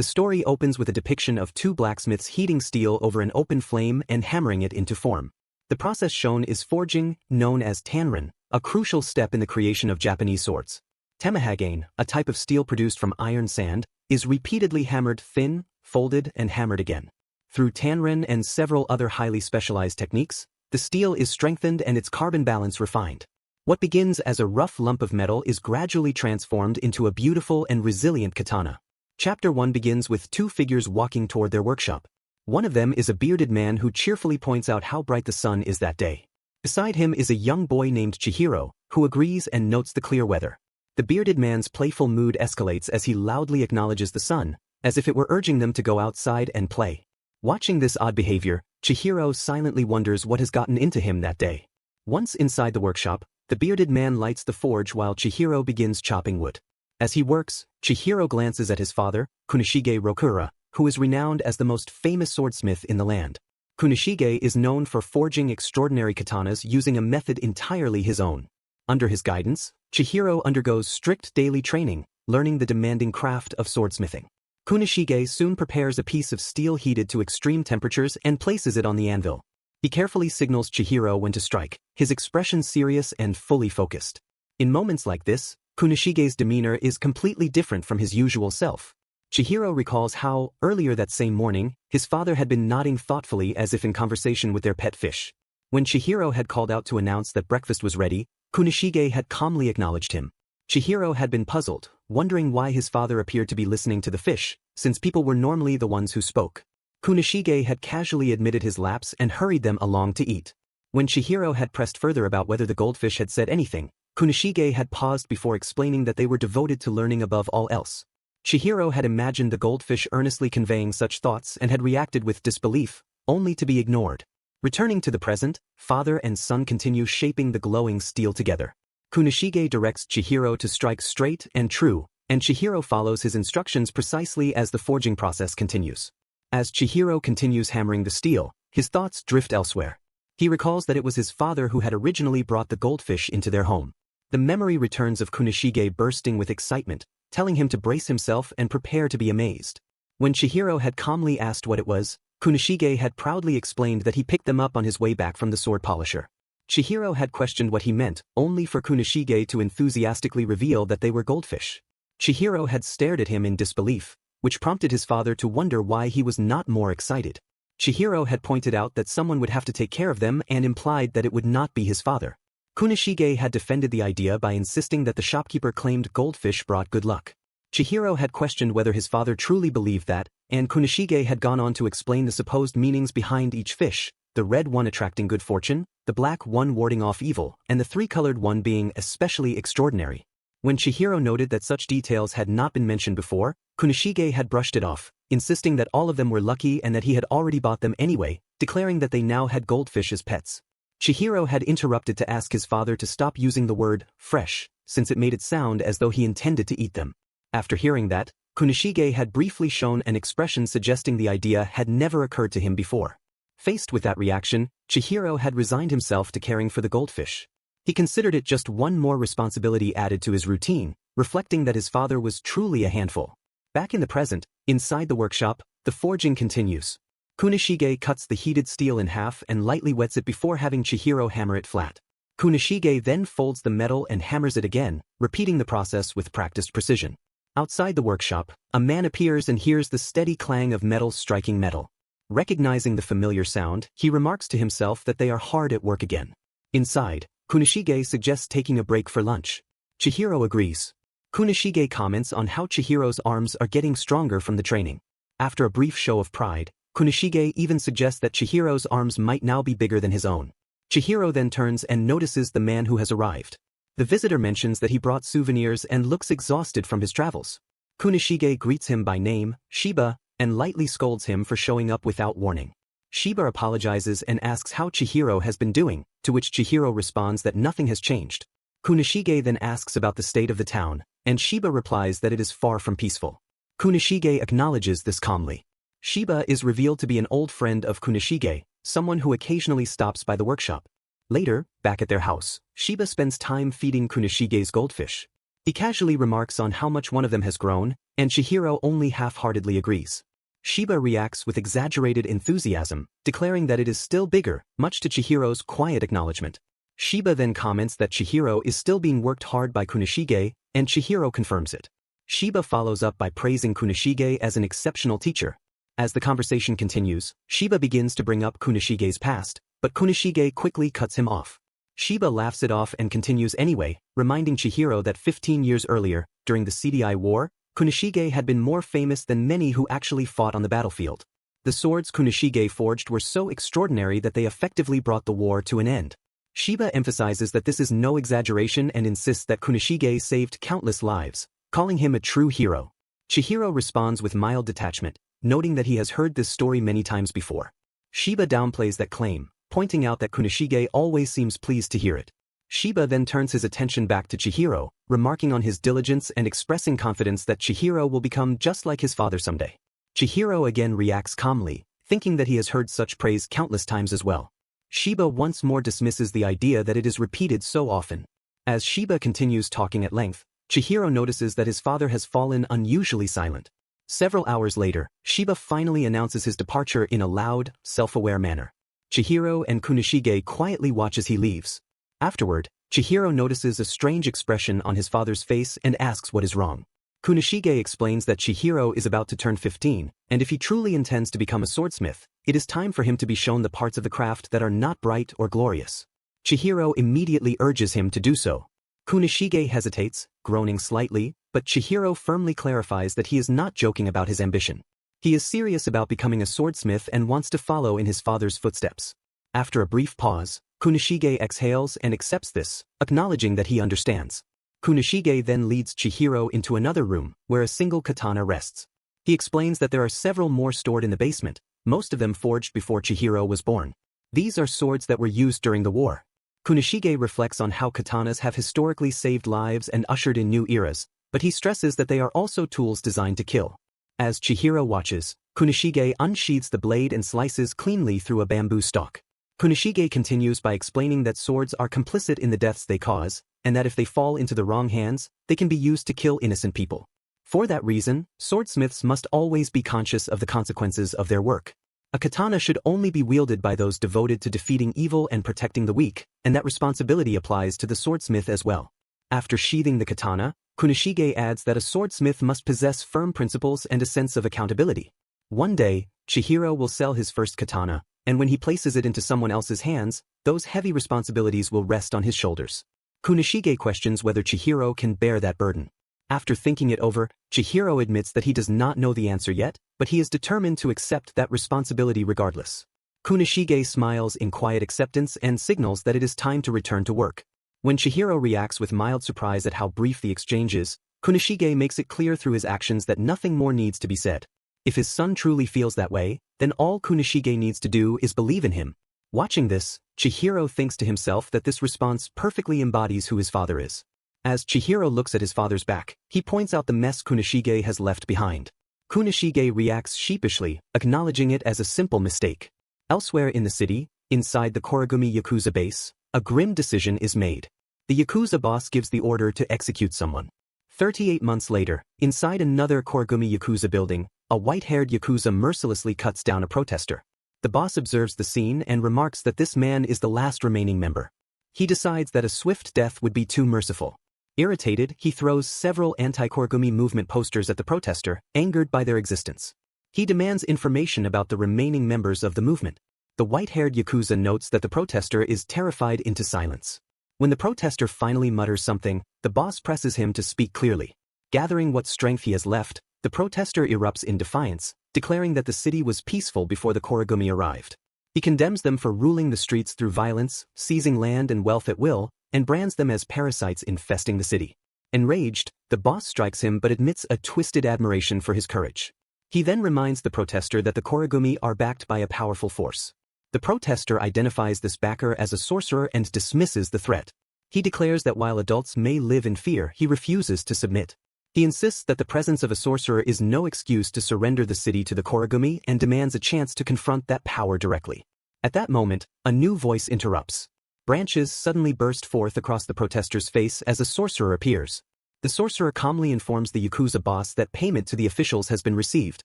The story opens with a depiction of two blacksmiths heating steel over an open flame and hammering it into form. The process shown is forging, known as tanrin, a crucial step in the creation of Japanese swords. Temahagane, a type of steel produced from iron sand, is repeatedly hammered thin, folded, and hammered again. Through tanrin and several other highly specialized techniques, the steel is strengthened and its carbon balance refined. What begins as a rough lump of metal is gradually transformed into a beautiful and resilient katana. Chapter 1 begins with two figures walking toward their workshop. One of them is a bearded man who cheerfully points out how bright the sun is that day. Beside him is a young boy named Chihiro, who agrees and notes the clear weather. The bearded man's playful mood escalates as he loudly acknowledges the sun, as if it were urging them to go outside and play. Watching this odd behavior, Chihiro silently wonders what has gotten into him that day. Once inside the workshop, the bearded man lights the forge while Chihiro begins chopping wood. As he works, Chihiro glances at his father, Kunishige Rokura, who is renowned as the most famous swordsmith in the land. Kunishige is known for forging extraordinary katanas using a method entirely his own. Under his guidance, Chihiro undergoes strict daily training, learning the demanding craft of swordsmithing. Kunishige soon prepares a piece of steel heated to extreme temperatures and places it on the anvil. He carefully signals Chihiro when to strike, his expression serious and fully focused. In moments like this, Kunishige's demeanor is completely different from his usual self. Chihiro recalls how, earlier that same morning, his father had been nodding thoughtfully as if in conversation with their pet fish. When Chihiro had called out to announce that breakfast was ready, Kunishige had calmly acknowledged him. Chihiro had been puzzled, wondering why his father appeared to be listening to the fish, since people were normally the ones who spoke. Kunishige had casually admitted his lapse and hurried them along to eat. When Chihiro had pressed further about whether the goldfish had said anything, Kunishige had paused before explaining that they were devoted to learning above all else. Chihiro had imagined the goldfish earnestly conveying such thoughts and had reacted with disbelief, only to be ignored. Returning to the present, father and son continue shaping the glowing steel together. Kunishige directs Chihiro to strike straight and true, and Chihiro follows his instructions precisely as the forging process continues. As Chihiro continues hammering the steel, his thoughts drift elsewhere. He recalls that it was his father who had originally brought the goldfish into their home. The memory returns of Kunishige bursting with excitement, telling him to brace himself and prepare to be amazed. When Chihiro had calmly asked what it was, Kunishige had proudly explained that he picked them up on his way back from the sword polisher. Chihiro had questioned what he meant, only for Kunishige to enthusiastically reveal that they were goldfish. Chihiro had stared at him in disbelief, which prompted his father to wonder why he was not more excited. Chihiro had pointed out that someone would have to take care of them and implied that it would not be his father. Kunishige had defended the idea by insisting that the shopkeeper claimed goldfish brought good luck. Chihiro had questioned whether his father truly believed that, and Kunishige had gone on to explain the supposed meanings behind each fish, the red one attracting good fortune, the black one warding off evil, and the three-colored one being especially extraordinary. When Chihiro noted that such details had not been mentioned before, Kunishige had brushed it off, insisting that all of them were lucky and that he had already bought them anyway, declaring that they now had goldfish as pets. Chihiro had interrupted to ask his father to stop using the word fresh, since it made it sound as though he intended to eat them. After hearing that, Kunishige had briefly shown an expression suggesting the idea had never occurred to him before. Faced with that reaction, Chihiro had resigned himself to caring for the goldfish. He considered it just one more responsibility added to his routine, reflecting that his father was truly a handful. Back in the present, inside the workshop, the forging continues. Kunishige cuts the heated steel in half and lightly wets it before having Chihiro hammer it flat. Kunishige then folds the metal and hammers it again, repeating the process with practiced precision. Outside the workshop, a man appears and hears the steady clang of metal striking metal. Recognizing the familiar sound, he remarks to himself that they are hard at work again. Inside, Kunishige suggests taking a break for lunch. Chihiro agrees. Kunishige comments on how Chihiro's arms are getting stronger from the training. After a brief show of pride, Kunishige even suggests that Chihiro's arms might now be bigger than his own. Chihiro then turns and notices the man who has arrived. The visitor mentions that he brought souvenirs and looks exhausted from his travels. Kunishige greets him by name, Shiba, and lightly scolds him for showing up without warning. Shiba apologizes and asks how Chihiro has been doing, to which Chihiro responds that nothing has changed. Kunishige then asks about the state of the town, and Shiba replies that it is far from peaceful. Kunishige acknowledges this calmly. Shiba is revealed to be an old friend of Kunishige, someone who occasionally stops by the workshop. Later, back at their house, Shiba spends time feeding Kunishige's goldfish. He casually remarks on how much one of them has grown, and Chihiro only half-heartedly agrees. Shiba reacts with exaggerated enthusiasm, declaring that it is still bigger, much to Chihiro's quiet acknowledgement. Shiba then comments that Chihiro is still being worked hard by Kunishige, and Chihiro confirms it. Shiba follows up by praising Kunishige as an exceptional teacher. As the conversation continues, Shiba begins to bring up Kunishige's past, but Kunishige quickly cuts him off. Shiba laughs it off and continues anyway, reminding Chihiro that 15 years earlier, during the CDI War, Kunishige had been more famous than many who actually fought on the battlefield. The swords Kunishige forged were so extraordinary that they effectively brought the war to an end. Shiba emphasizes that this is no exaggeration and insists that Kunishige saved countless lives, calling him a true hero. Chihiro responds with mild detachment, noting that he has heard this story many times before. Shiba downplays that claim, pointing out that Kunishige always seems pleased to hear it. Shiba then turns his attention back to Chihiro, remarking on his diligence and expressing confidence that Chihiro will become just like his father someday. Chihiro again reacts calmly, thinking that he has heard such praise countless times as well. Shiba once more dismisses the idea that it is repeated so often. As Shiba continues talking at length, Chihiro notices that his father has fallen unusually silent. Several hours later, Shiba finally announces his departure in a loud, self-aware manner. Chihiro and Kunishige quietly watch as he leaves. Afterward, Chihiro notices a strange expression on his father's face and asks what is wrong. Kunishige explains that Chihiro is about to turn 15, and if he truly intends to become a swordsmith, it is time for him to be shown the parts of the craft that are not bright or glorious. Chihiro immediately urges him to do so. Kunishige hesitates, groaning slightly, but Chihiro firmly clarifies that he is not joking about his ambition. He is serious about becoming a swordsmith and wants to follow in his father's footsteps. After a brief pause, Kunishige exhales and accepts this, acknowledging that he understands. Kunishige then leads Chihiro into another room, where a single katana rests. He explains that there are several more stored in the basement, most of them forged before Chihiro was born. These are swords that were used during the war. Kunishige reflects on how katanas have historically saved lives and ushered in new eras, but he stresses that they are also tools designed to kill. As Chihiro watches, Kunishige unsheathes the blade and slices cleanly through a bamboo stalk. Kunishige continues by explaining that swords are complicit in the deaths they cause, and that if they fall into the wrong hands, they can be used to kill innocent people. For that reason, swordsmiths must always be conscious of the consequences of their work. A katana should only be wielded by those devoted to defeating evil and protecting the weak, and that responsibility applies to the swordsmith as well. After sheathing the katana, Kunishige adds that a swordsmith must possess firm principles and a sense of accountability. One day, Chihiro will sell his first katana, and when he places it into someone else's hands, those heavy responsibilities will rest on his shoulders. Kunishige questions whether Chihiro can bear that burden. After thinking it over, Chihiro admits that he does not know the answer yet, but he is determined to accept that responsibility regardless. Kunishige smiles in quiet acceptance and signals that it is time to return to work. When Chihiro reacts with mild surprise at how brief the exchange is, Kunishige makes it clear through his actions that nothing more needs to be said. If his son truly feels that way, then all Kunishige needs to do is believe in him. Watching this, Chihiro thinks to himself that this response perfectly embodies who his father is. As Chihiro looks at his father's back, he points out the mess Kunishige has left behind. Kunishige reacts sheepishly, acknowledging it as a simple mistake. Elsewhere in the city, inside the Korigumi Yakuza base, a grim decision is made. The Yakuza boss gives the order to execute someone. 38 months later, inside another Korigumi Yakuza building, a white-haired Yakuza mercilessly cuts down a protester. The boss observes the scene and remarks that this man is the last remaining member. He decides that a swift death would be too merciful. Irritated, he throws several anti-Korigumi movement posters at the protester, angered by their existence. He demands information about the remaining members of the movement. The white-haired Yakuza notes that the protester is terrified into silence. When the protester finally mutters something, the boss presses him to speak clearly. Gathering what strength he has left, the protester erupts in defiance, declaring that the city was peaceful before the Korigumi arrived. He condemns them for ruling the streets through violence, seizing land and wealth at will, and brands them as parasites infesting the city. Enraged, the boss strikes him but admits a twisted admiration for his courage. He then reminds the protester that the Korigumi are backed by a powerful force. The protester identifies this backer as a sorcerer and dismisses the threat. He declares that while adults may live in fear, he refuses to submit. He insists that the presence of a sorcerer is no excuse to surrender the city to the Korigumi and demands a chance to confront that power directly. At that moment, a new voice interrupts. Branches suddenly burst forth across the protester's face as a sorcerer appears. The sorcerer calmly informs the Yakuza boss that payment to the officials has been received.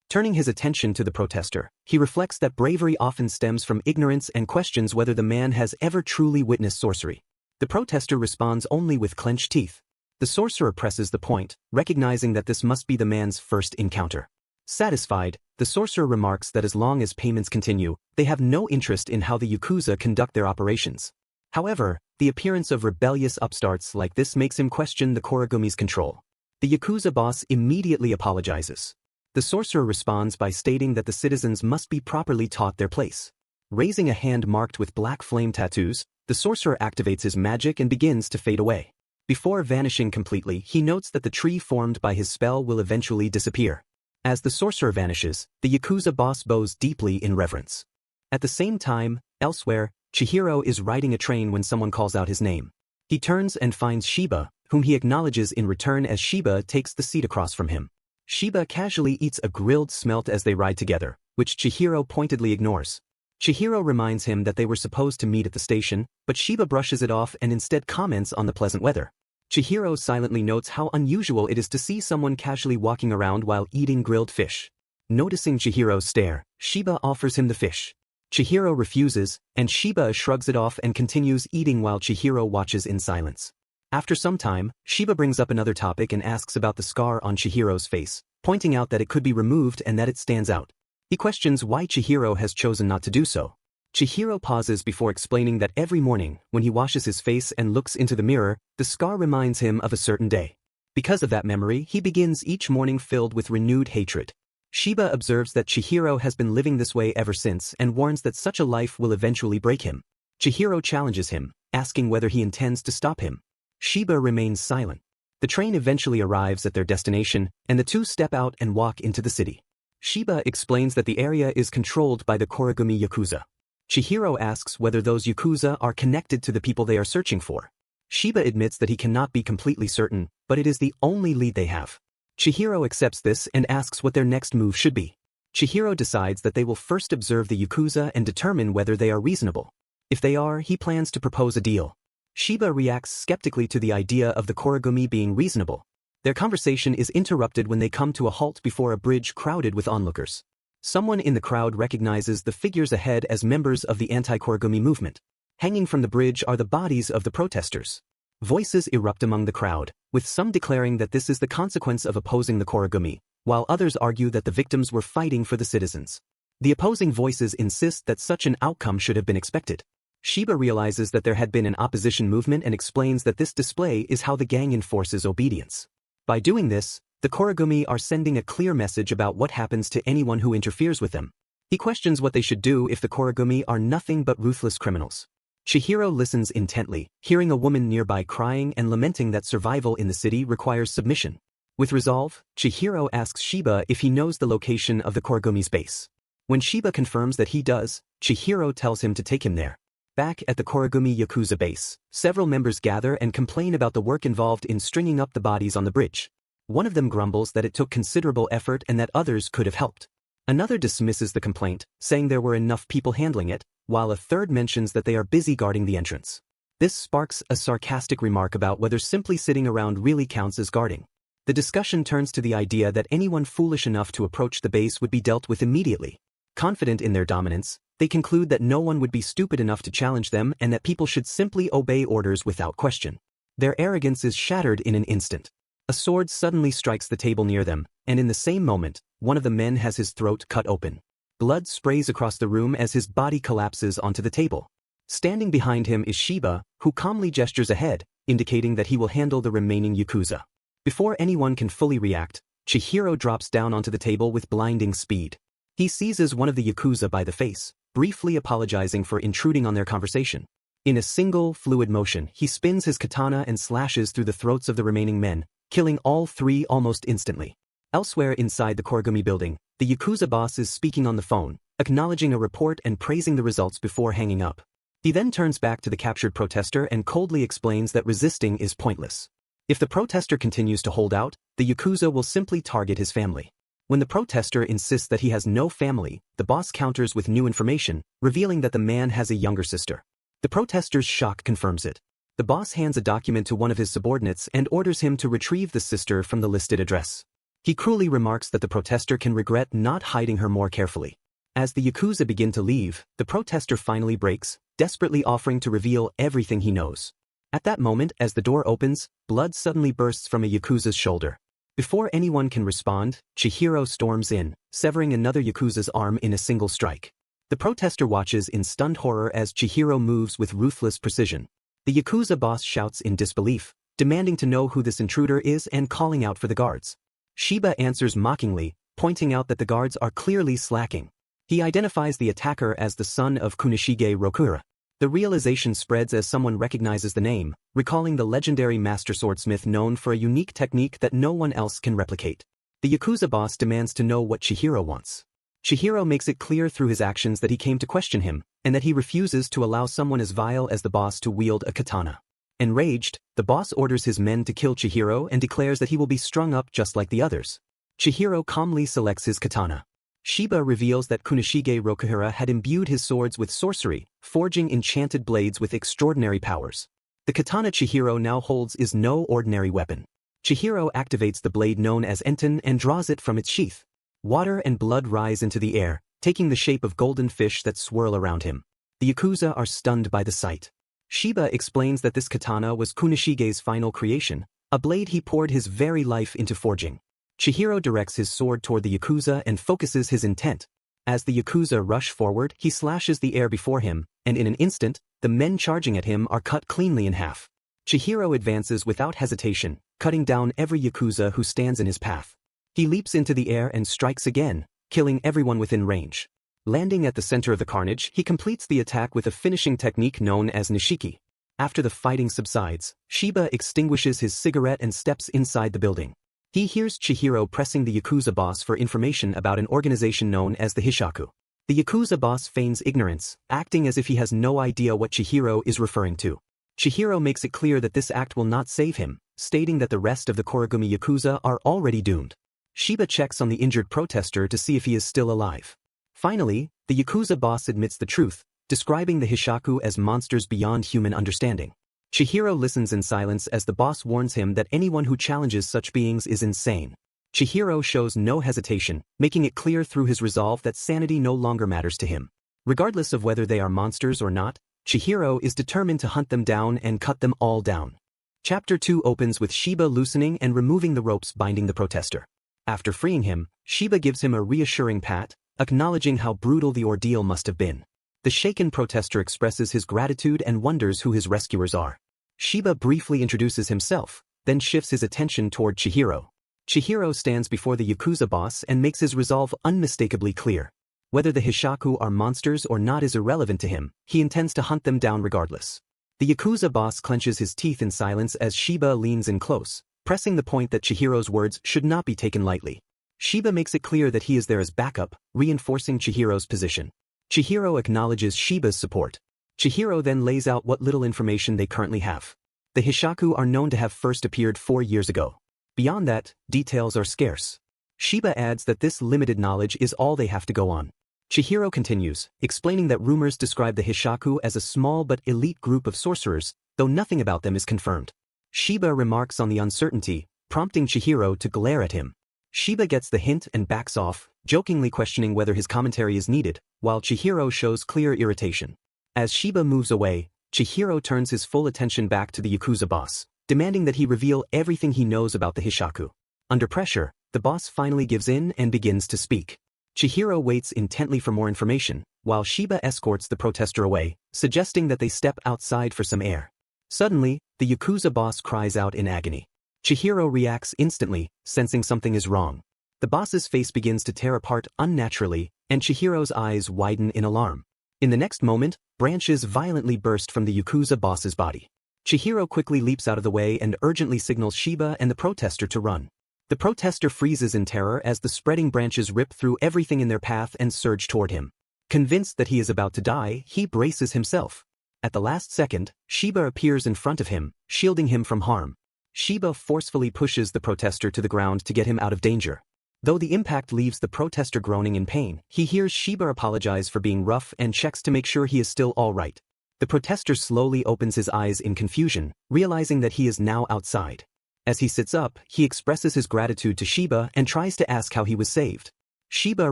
Turning his attention to the protester, he reflects that bravery often stems from ignorance and questions whether the man has ever truly witnessed sorcery. The protester responds only with clenched teeth. The sorcerer presses the point, recognizing that this must be the man's first encounter. Satisfied, the sorcerer remarks that as long as payments continue, they have no interest in how the Yakuza conduct their operations. However, the appearance of rebellious upstarts like this makes him question the Koragumi's control. The Yakuza boss immediately apologizes. The sorcerer responds by stating that the citizens must be properly taught their place. Raising a hand marked with black flame tattoos, the sorcerer activates his magic and begins to fade away. Before vanishing completely, he notes that the tree formed by his spell will eventually disappear. As the sorcerer vanishes, the Yakuza boss bows deeply in reverence. At the same time, elsewhere, Chihiro is riding a train when someone calls out his name. He turns and finds Shiba, whom he acknowledges in return as Shiba takes the seat across from him. Shiba casually eats a grilled smelt as they ride together, which Chihiro pointedly ignores. Chihiro reminds him that they were supposed to meet at the station, but Shiba brushes it off and instead comments on the pleasant weather. Chihiro silently notes how unusual it is to see someone casually walking around while eating grilled fish. Noticing Chihiro's stare, Shiba offers him the fish. Chihiro refuses, and Shiba shrugs it off and continues eating while Chihiro watches in silence. After some time, Shiba brings up another topic and asks about the scar on Chihiro's face, pointing out that it could be removed and that it stands out. He questions why Chihiro has chosen not to do so. Chihiro pauses before explaining that every morning, when he washes his face and looks into the mirror, the scar reminds him of a certain day. Because of that memory, he begins each morning filled with renewed hatred. Shiba observes that Chihiro has been living this way ever since and warns that such a life will eventually break him. Chihiro challenges him, asking whether he intends to stop him. Shiba remains silent. The train eventually arrives at their destination, and the two step out and walk into the city. Shiba explains that the area is controlled by the Korigumi Yakuza. Chihiro asks whether those Yakuza are connected to the people they are searching for. Shiba admits that he cannot be completely certain, but it is the only lead they have. Chihiro accepts this and asks what their next move should be. Chihiro decides that they will first observe the Yakuza and determine whether they are reasonable. If they are, he plans to propose a deal. Shiba reacts skeptically to the idea of the Korigumi being reasonable. Their conversation is interrupted when they come to a halt before a bridge crowded with onlookers. Someone in the crowd recognizes the figures ahead as members of the anti-Korigumi movement. Hanging from the bridge are the bodies of the protesters. Voices erupt among the crowd, with some declaring that this is the consequence of opposing the Korigumi, while others argue that the victims were fighting for the citizens. The opposing voices insist that such an outcome should have been expected. Shiba realizes that there had been an opposition movement and explains that this display is how the gang enforces obedience. By doing this, the Korigumi are sending a clear message about what happens to anyone who interferes with them. He questions what they should do if the Korigumi are nothing but ruthless criminals. Chihiro listens intently, hearing a woman nearby crying and lamenting that survival in the city requires submission. With resolve, Chihiro asks Shiba if he knows the location of the Korigumi's base. When Shiba confirms that he does, Chihiro tells him to take him there. Back at the Korigumi Yakuza base, several members gather and complain about the work involved in stringing up the bodies on the bridge. One of them grumbles that it took considerable effort and that others could have helped. Another dismisses the complaint, saying there were enough people handling it, while a third mentions that they are busy guarding the entrance. This sparks a sarcastic remark about whether simply sitting around really counts as guarding. The discussion turns to the idea that anyone foolish enough to approach the base would be dealt with immediately. Confident in their dominance, they conclude that no one would be stupid enough to challenge them and that people should simply obey orders without question. Their arrogance is shattered in an instant. A sword suddenly strikes the table near them, and in the same moment, one of the men has his throat cut open. Blood sprays across the room as his body collapses onto the table. Standing behind him is Shiba, who calmly gestures ahead, indicating that he will handle the remaining Yakuza. Before anyone can fully react, Chihiro drops down onto the table with blinding speed. He seizes one of the Yakuza by the face, briefly apologizing for intruding on their conversation. In a single, fluid motion, he spins his katana and slashes through the throats of the remaining men, killing all three almost instantly. Elsewhere inside the Korigumi building, the Yakuza boss is speaking on the phone, acknowledging a report and praising the results before hanging up. He then turns back to the captured protester and coldly explains that resisting is pointless. If the protester continues to hold out, the Yakuza will simply target his family. When the protester insists that he has no family, the boss counters with new information, revealing that the man has a younger sister. The protester's shock confirms it. The boss hands a document to one of his subordinates and orders him to retrieve the sister from the listed address. He cruelly remarks that the protester can regret not hiding her more carefully. As the Yakuza begin to leave, the protester finally breaks, desperately offering to reveal everything he knows. At that moment, as the door opens, blood suddenly bursts from a Yakuza's shoulder. Before anyone can respond, Chihiro storms in, severing another Yakuza's arm in a single strike. The protester watches in stunned horror as Chihiro moves with ruthless precision. The Yakuza boss shouts in disbelief, demanding to know who this intruder is and calling out for the guards. Shiba answers mockingly, pointing out that the guards are clearly slacking. He identifies the attacker as the son of Kunishige Rokura. The realization spreads as someone recognizes the name, recalling the legendary master swordsmith known for a unique technique that no one else can replicate. The Yakuza boss demands to know what Chihiro wants. Chihiro makes it clear through his actions that he came to question him, and that he refuses to allow someone as vile as the boss to wield a katana. Enraged, the boss orders his men to kill Chihiro and declares that he will be strung up just like the others. Chihiro calmly selects his katana. Shiba reveals that Kunishige Rokura had imbued his swords with sorcery, forging enchanted blades with extraordinary powers. The katana Chihiro now holds is no ordinary weapon. Chihiro activates the blade known as Enten and draws it from its sheath. Water and blood rise into the air, taking the shape of golden fish that swirl around him. The Yakuza are stunned by the sight. Shiba explains that this katana was Kunishige's final creation, a blade he poured his very life into forging. Chihiro directs his sword toward the Yakuza and focuses his intent. As the Yakuza rush forward, he slashes the air before him, and in an instant, the men charging at him are cut cleanly in half. Chihiro advances without hesitation, cutting down every Yakuza who stands in his path. He leaps into the air and strikes again, killing everyone within range. Landing at the center of the carnage, he completes the attack with a finishing technique known as nishiki. After the fighting subsides, Shiba extinguishes his cigarette and steps inside the building. He hears Chihiro pressing the Yakuza boss for information about an organization known as the Hishaku. The Yakuza boss feigns ignorance, acting as if he has no idea what Chihiro is referring to. Chihiro makes it clear that this act will not save him, stating that the rest of the Korigumi Yakuza are already doomed. Shiba checks on the injured protester to see if he is still alive. Finally, the Yakuza boss admits the truth, describing the Hishaku as monsters beyond human understanding. Chihiro listens in silence as the boss warns him that anyone who challenges such beings is insane. Chihiro shows no hesitation, making it clear through his resolve that sanity no longer matters to him. Regardless of whether they are monsters or not, Chihiro is determined to hunt them down and cut them all down. Chapter 2 opens with Shiba loosening and removing the ropes binding the protester. After freeing him, Shiba gives him a reassuring pat, acknowledging how brutal the ordeal must have been. The shaken protester expresses his gratitude and wonders who his rescuers are. Shiba briefly introduces himself, then shifts his attention toward Chihiro. Chihiro stands before the Yakuza boss and makes his resolve unmistakably clear. Whether the Hishaku are monsters or not is irrelevant to him, he intends to hunt them down regardless. The Yakuza boss clenches his teeth in silence as Shiba leans in close, pressing the point that Chihiro's words should not be taken lightly. Shiba makes it clear that he is there as backup, reinforcing Chihiro's position. Chihiro acknowledges Shiba's support. Chihiro then lays out what little information they currently have. The Hishaku are known to have first appeared 4 years ago. Beyond that, details are scarce. Shiba adds that this limited knowledge is all they have to go on. Chihiro continues, explaining that rumors describe the Hishaku as a small but elite group of sorcerers, though nothing about them is confirmed. Shiba remarks on the uncertainty, prompting Chihiro to glare at him. Shiba gets the hint and backs off, jokingly questioning whether his commentary is needed, while Chihiro shows clear irritation. As Shiba moves away, Chihiro turns his full attention back to the Yakuza boss, demanding that he reveal everything he knows about the Hishaku. Under pressure, the boss finally gives in and begins to speak. Chihiro waits intently for more information, while Shiba escorts the protester away, suggesting that they step outside for some air. Suddenly, the Yakuza boss cries out in agony. Chihiro reacts instantly, sensing something is wrong. The boss's face begins to tear apart unnaturally, and Chihiro's eyes widen in alarm. In the next moment, branches violently burst from the Yakuza boss's body. Chihiro quickly leaps out of the way and urgently signals Shiba and the protester to run. The protester freezes in terror as the spreading branches rip through everything in their path and surge toward him. Convinced that he is about to die, he braces himself. At the last second, Shiba appears in front of him, shielding him from harm. Shiba forcefully pushes the protester to the ground to get him out of danger. Though the impact leaves the protester groaning in pain, he hears Shiba apologize for being rough and checks to make sure he is still all right. The protester slowly opens his eyes in confusion, realizing that he is now outside. As he sits up, he expresses his gratitude to Shiba and tries to ask how he was saved. Shiba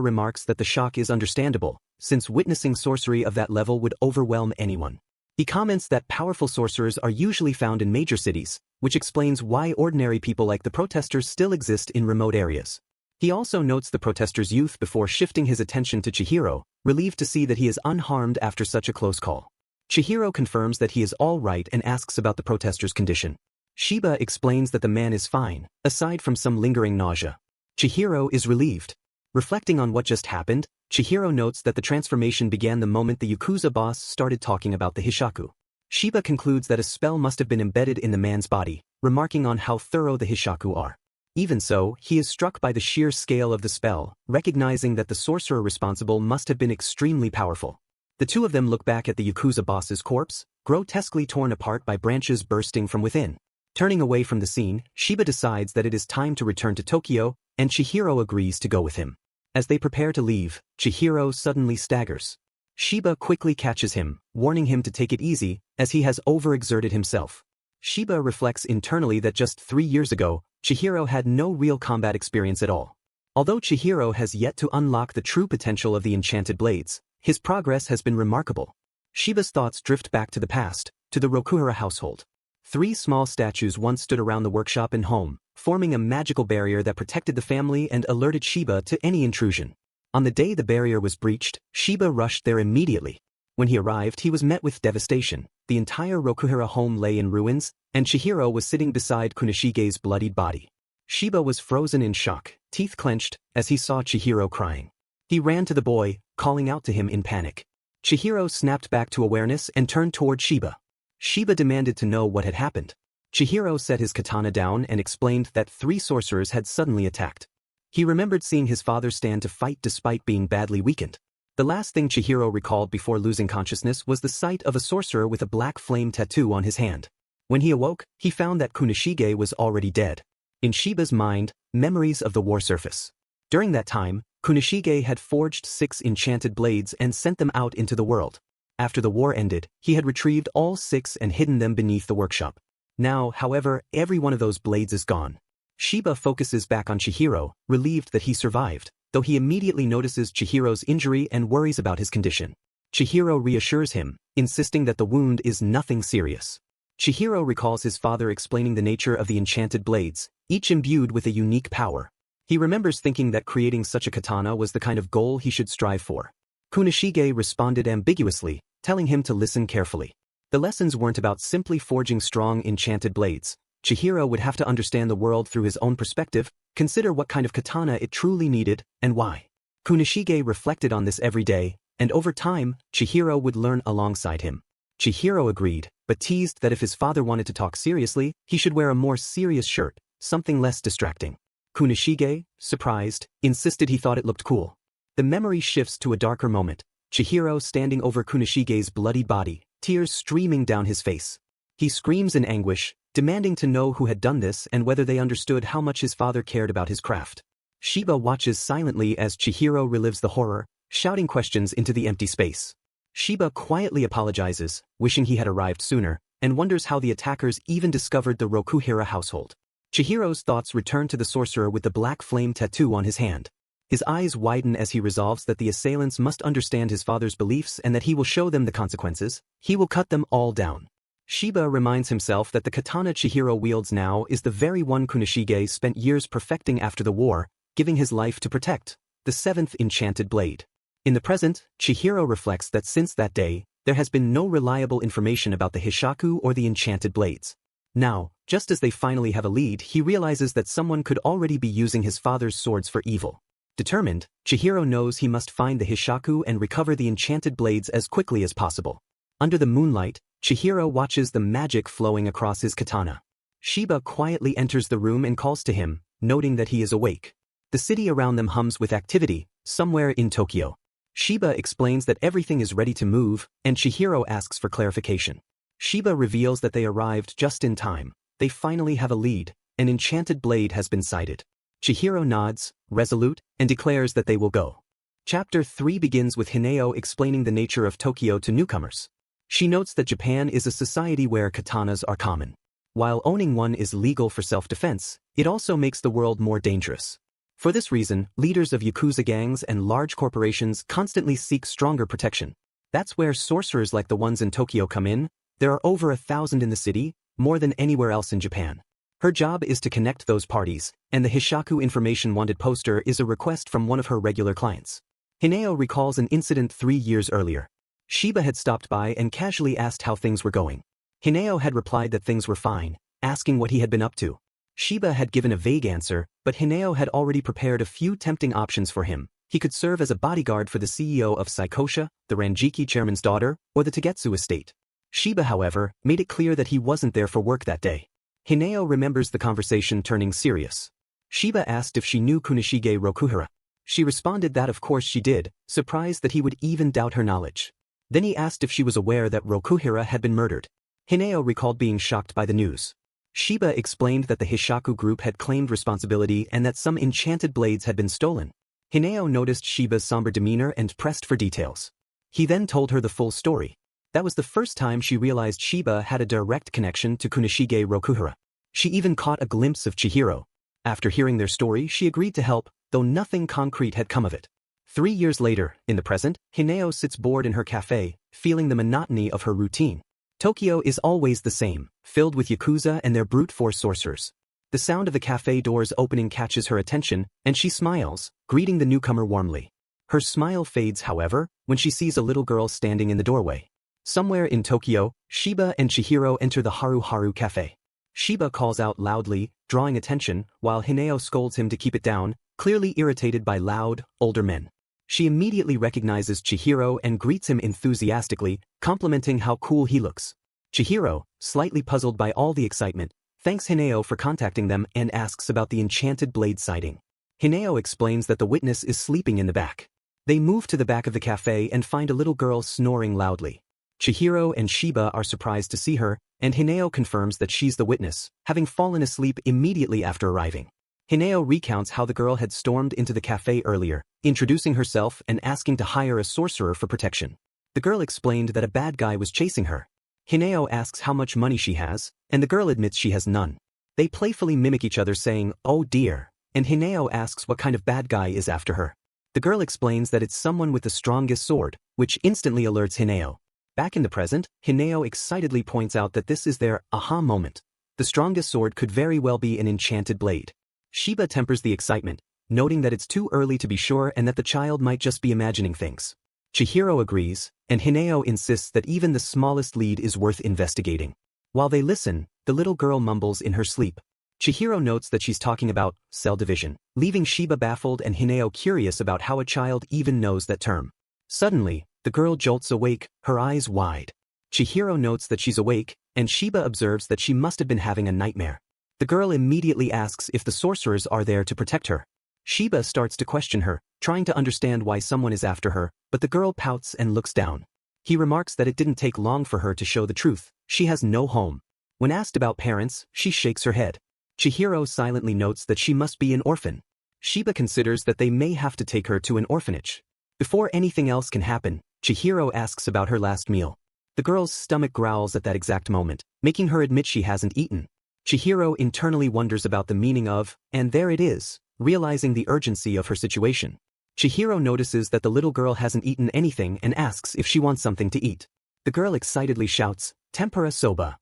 remarks that the shock is understandable, since witnessing sorcery of that level would overwhelm anyone. He comments that powerful sorcerers are usually found in major cities, which explains why ordinary people like the protesters still exist in remote areas. He also notes the protester's youth before shifting his attention to Chihiro, relieved to see that he is unharmed after such a close call. Chihiro confirms that he is all right and asks about the protester's condition. Shiba explains that the man is fine, aside from some lingering nausea. Chihiro is relieved. Reflecting on what just happened, Chihiro notes that the transformation began the moment the Yakuza boss started talking about the Hishaku. Shiba concludes that a spell must have been embedded in the man's body, remarking on how thorough the Hishaku are. Even so, he is struck by the sheer scale of the spell, recognizing that the sorcerer responsible must have been extremely powerful. The two of them look back at the Yakuza boss's corpse, grotesquely torn apart by branches bursting from within. Turning away from the scene, Shiba decides that it is time to return to Tokyo, and Chihiro agrees to go with him. As they prepare to leave, Chihiro suddenly staggers. Shiba quickly catches him, warning him to take it easy, as he has overexerted himself. Shiba reflects internally that just 3 years ago, Chihiro had no real combat experience at all. Although Chihiro has yet to unlock the true potential of the enchanted blades, his progress has been remarkable. Shiba's thoughts drift back to the past, to the Rokuhara household. 3 small statues once stood around the workshop and home, forming a magical barrier that protected the family and alerted Shiba to any intrusion. On the day the barrier was breached, Shiba rushed there immediately. When he arrived, he was met with devastation. The entire Rokuhara home lay in ruins, and Chihiro was sitting beside Kunishige's bloodied body. Shiba was frozen in shock, teeth clenched, as he saw Chihiro crying. He ran to the boy, calling out to him in panic. Chihiro snapped back to awareness and turned toward Shiba. Shiba demanded to know what had happened. Chihiro set his katana down and explained that 3 sorcerers had suddenly attacked. He remembered seeing his father stand to fight despite being badly weakened. The last thing Chihiro recalled before losing consciousness was the sight of a sorcerer with a black flame tattoo on his hand. When he awoke, he found that Kunishige was already dead. In Shiba's mind, memories of the war surface. During that time, Kunishige had forged 6 enchanted blades and sent them out into the world. After the war ended, he had retrieved all 6 and hidden them beneath the workshop. Now, however, every one of those blades is gone. Shiba focuses back on Chihiro, relieved that he survived, though he immediately notices Chihiro's injury and worries about his condition. Chihiro reassures him, insisting that the wound is nothing serious. Chihiro recalls his father explaining the nature of the enchanted blades, each imbued with a unique power. He remembers thinking that creating such a katana was the kind of goal he should strive for. Kunishige responded ambiguously, telling him to listen carefully. The lessons weren't about simply forging strong enchanted blades. Chihiro would have to understand the world through his own perspective, consider what kind of katana it truly needed, and why. Kunishige reflected on this every day, and over time, Chihiro would learn alongside him. Chihiro agreed, but teased that if his father wanted to talk seriously, he should wear a more serious shirt, something less distracting. Kunishige, surprised, insisted he thought it looked cool. The memory shifts to a darker moment. Chihiro standing over Kunishige's bloodied body, tears streaming down his face. He screams in anguish, demanding to know who had done this and whether they understood how much his father cared about his craft. Shiba watches silently as Chihiro relives the horror, shouting questions into the empty space. Shiba quietly apologizes, wishing he had arrived sooner, and wonders how the attackers even discovered the Rokuhara household. Chihiro's thoughts return to the sorcerer with the black flame tattoo on his hand. His eyes widen as he resolves that the assailants must understand his father's beliefs and that he will show them the consequences. He will cut them all down. Shiba reminds himself that the katana Chihiro wields now is the very one Kunishige spent years perfecting after the war, giving his life to protect, the 7th enchanted blade. In the present, Chihiro reflects that since that day, there has been no reliable information about the Hishaku or the enchanted blades. Now, just as they finally have a lead, he realizes that someone could already be using his father's swords for evil. Determined, Chihiro knows he must find the Hishaku and recover the enchanted blades as quickly as possible. Under the moonlight, Chihiro watches the magic flowing across his katana. Shiba quietly enters the room and calls to him, noting that he is awake. The city around them hums with activity, somewhere in Tokyo. Shiba explains that everything is ready to move, and Chihiro asks for clarification. Shiba reveals that they arrived just in time. They finally have a lead. An enchanted blade has been sighted. Chihiro nods, resolute, and declares that they will go. Chapter 3 begins with Hineo explaining the nature of Tokyo to newcomers. She notes that Japan is a society where katanas are common. While owning one is legal for self-defense, it also makes the world more dangerous. For this reason, leaders of yakuza gangs and large corporations constantly seek stronger protection. That's where sorcerers like the ones in Tokyo come in. There are over 1,000 in the city, more than anywhere else in Japan. Her job is to connect those parties, and the Hishaku Information Wanted poster is a request from one of her regular clients. Hineo recalls an incident 3 years earlier. Shiba had stopped by and casually asked how things were going. Hineo had replied that things were fine, asking what he had been up to. Shiba had given a vague answer, but Hineo had already prepared a few tempting options for him. He could serve as a bodyguard for the CEO of Saikosha, the Ranjiki chairman's daughter, or the Tagetsu estate. Shiba, however, made it clear that he wasn't there for work that day. Hineo remembers the conversation turning serious. Shiba asked if she knew Kunishige Rokuhara. She responded that of course she did, surprised that he would even doubt her knowledge. Then he asked if she was aware that Rokuhara had been murdered. Hineo recalled being shocked by the news. Shiba explained that the Hishaku group had claimed responsibility and that some enchanted blades had been stolen. Hineo noticed Shiba's somber demeanor and pressed for details. He then told her the full story. That was the first time she realized Shiba had a direct connection to Kunishige Rokuhara. She even caught a glimpse of Chihiro. After hearing their story, she agreed to help, though nothing concrete had come of it. 3 years later, in the present, Hineo sits bored in her cafe, feeling the monotony of her routine. Tokyo is always the same, filled with yakuza and their brute force sorcerers. The sound of the cafe doors opening catches her attention, and she smiles, greeting the newcomer warmly. Her smile fades, however, when she sees a little girl standing in the doorway. Somewhere in Tokyo, Shiba and Chihiro enter the Haru Haru Cafe. Shiba calls out loudly, drawing attention, while Hineo scolds him to keep it down, clearly irritated by loud, older men. She immediately recognizes Chihiro and greets him enthusiastically, complimenting how cool he looks. Chihiro, slightly puzzled by all the excitement, thanks Hineo for contacting them and asks about the enchanted blade sighting. Hineo explains that the witness is sleeping in the back. They move to the back of the cafe and find a little girl snoring loudly. Chihiro and Shiba are surprised to see her, and Hineo confirms that she's the witness, having fallen asleep immediately after arriving. Hineo recounts how the girl had stormed into the cafe earlier, introducing herself and asking to hire a sorcerer for protection. The girl explained that a bad guy was chasing her. Hineo asks how much money she has, and the girl admits she has none. They playfully mimic each other saying, "Oh dear," and Hineo asks what kind of bad guy is after her. The girl explains that it's someone with the strongest sword, which instantly alerts Hineo. Back in the present, Hineo excitedly points out that this is their aha moment. The strongest sword could very well be an enchanted blade. Shiba tempers the excitement, noting that it's too early to be sure and that the child might just be imagining things. Chihiro agrees, and Hineo insists that even the smallest lead is worth investigating. While they listen, the little girl mumbles in her sleep. Chihiro notes that she's talking about cell division, leaving Shiba baffled and Hineo curious about how a child even knows that term. Suddenly, the girl jolts awake, her eyes wide. Chihiro notes that she's awake, and Shiba observes that she must have been having a nightmare. The girl immediately asks if the sorcerers are there to protect her. Shiba starts to question her, trying to understand why someone is after her, but the girl pouts and looks down. He remarks that it didn't take long for her to show the truth. She has no home. When asked about parents, she shakes her head. Chihiro silently notes that she must be an orphan. Shiba considers that they may have to take her to an orphanage. Before anything else can happen, Chihiro asks about her last meal. The girl's stomach growls at that exact moment, making her admit she hasn't eaten. Chihiro internally wonders about the meaning of, and there it is, realizing the urgency of her situation. Chihiro notices that the little girl hasn't eaten anything and asks if she wants something to eat. The girl excitedly shouts, "Tempura soba."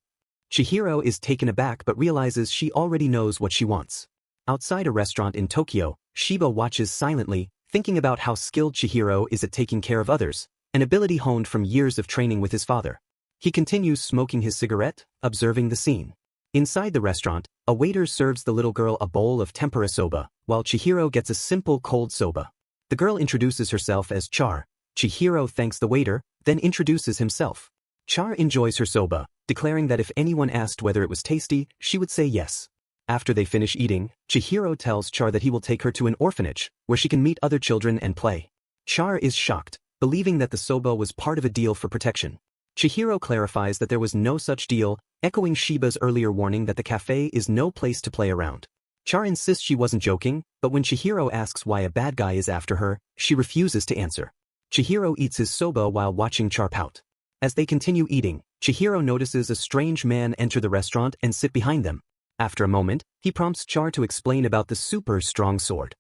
Chihiro is taken aback but realizes she already knows what she wants. Outside a restaurant in Tokyo, Shiba watches silently, thinking about how skilled Chihiro is at taking care of others, an ability honed from years of training with his father. He continues smoking his cigarette, observing the scene. Inside the restaurant, a waiter serves the little girl a bowl of tempura soba, while Chihiro gets a simple cold soba. The girl introduces herself as Char. Chihiro thanks the waiter, then introduces himself. Char enjoys her soba, declaring that if anyone asked whether it was tasty, she would say yes. After they finish eating, Chihiro tells Char that he will take her to an orphanage, where she can meet other children and play. Char is shocked, believing that the soba was part of a deal for protection. Chihiro clarifies that there was no such deal, echoing Shiba's earlier warning that the cafe is no place to play around. Char insists she wasn't joking, but when Chihiro asks why a bad guy is after her, she refuses to answer. Chihiro eats his soba while watching Char pout. As they continue eating, Chihiro notices a strange man enter the restaurant and sit behind them. After a moment, he prompts Char to explain about the super strong sword.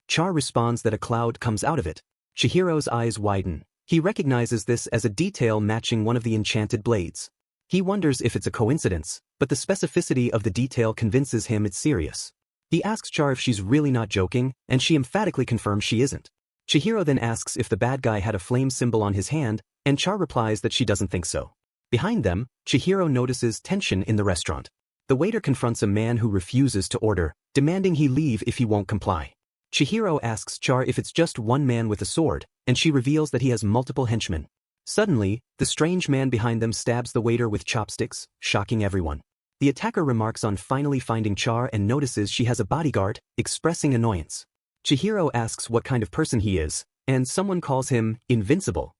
Char responds that a cloud comes out of it. Chihiro's eyes widen. He recognizes this as a detail matching one of the enchanted blades. He wonders if it's a coincidence, but the specificity of the detail convinces him it's serious. He asks Char if she's really not joking, and she emphatically confirms she isn't. Chihiro then asks if the bad guy had a flame symbol on his hand, and Char replies that she doesn't think so. Behind them, Chihiro notices tension in the restaurant. The waiter confronts a man who refuses to order, demanding he leave if he won't comply. Chihiro asks Char if it's just one man with a sword, and she reveals that he has multiple henchmen. Suddenly, the strange man behind them stabs the waiter with chopsticks, shocking everyone. The attacker remarks on finally finding Char and notices she has a bodyguard, expressing annoyance. Chihiro asks what kind of person he is, and someone calls him invincible.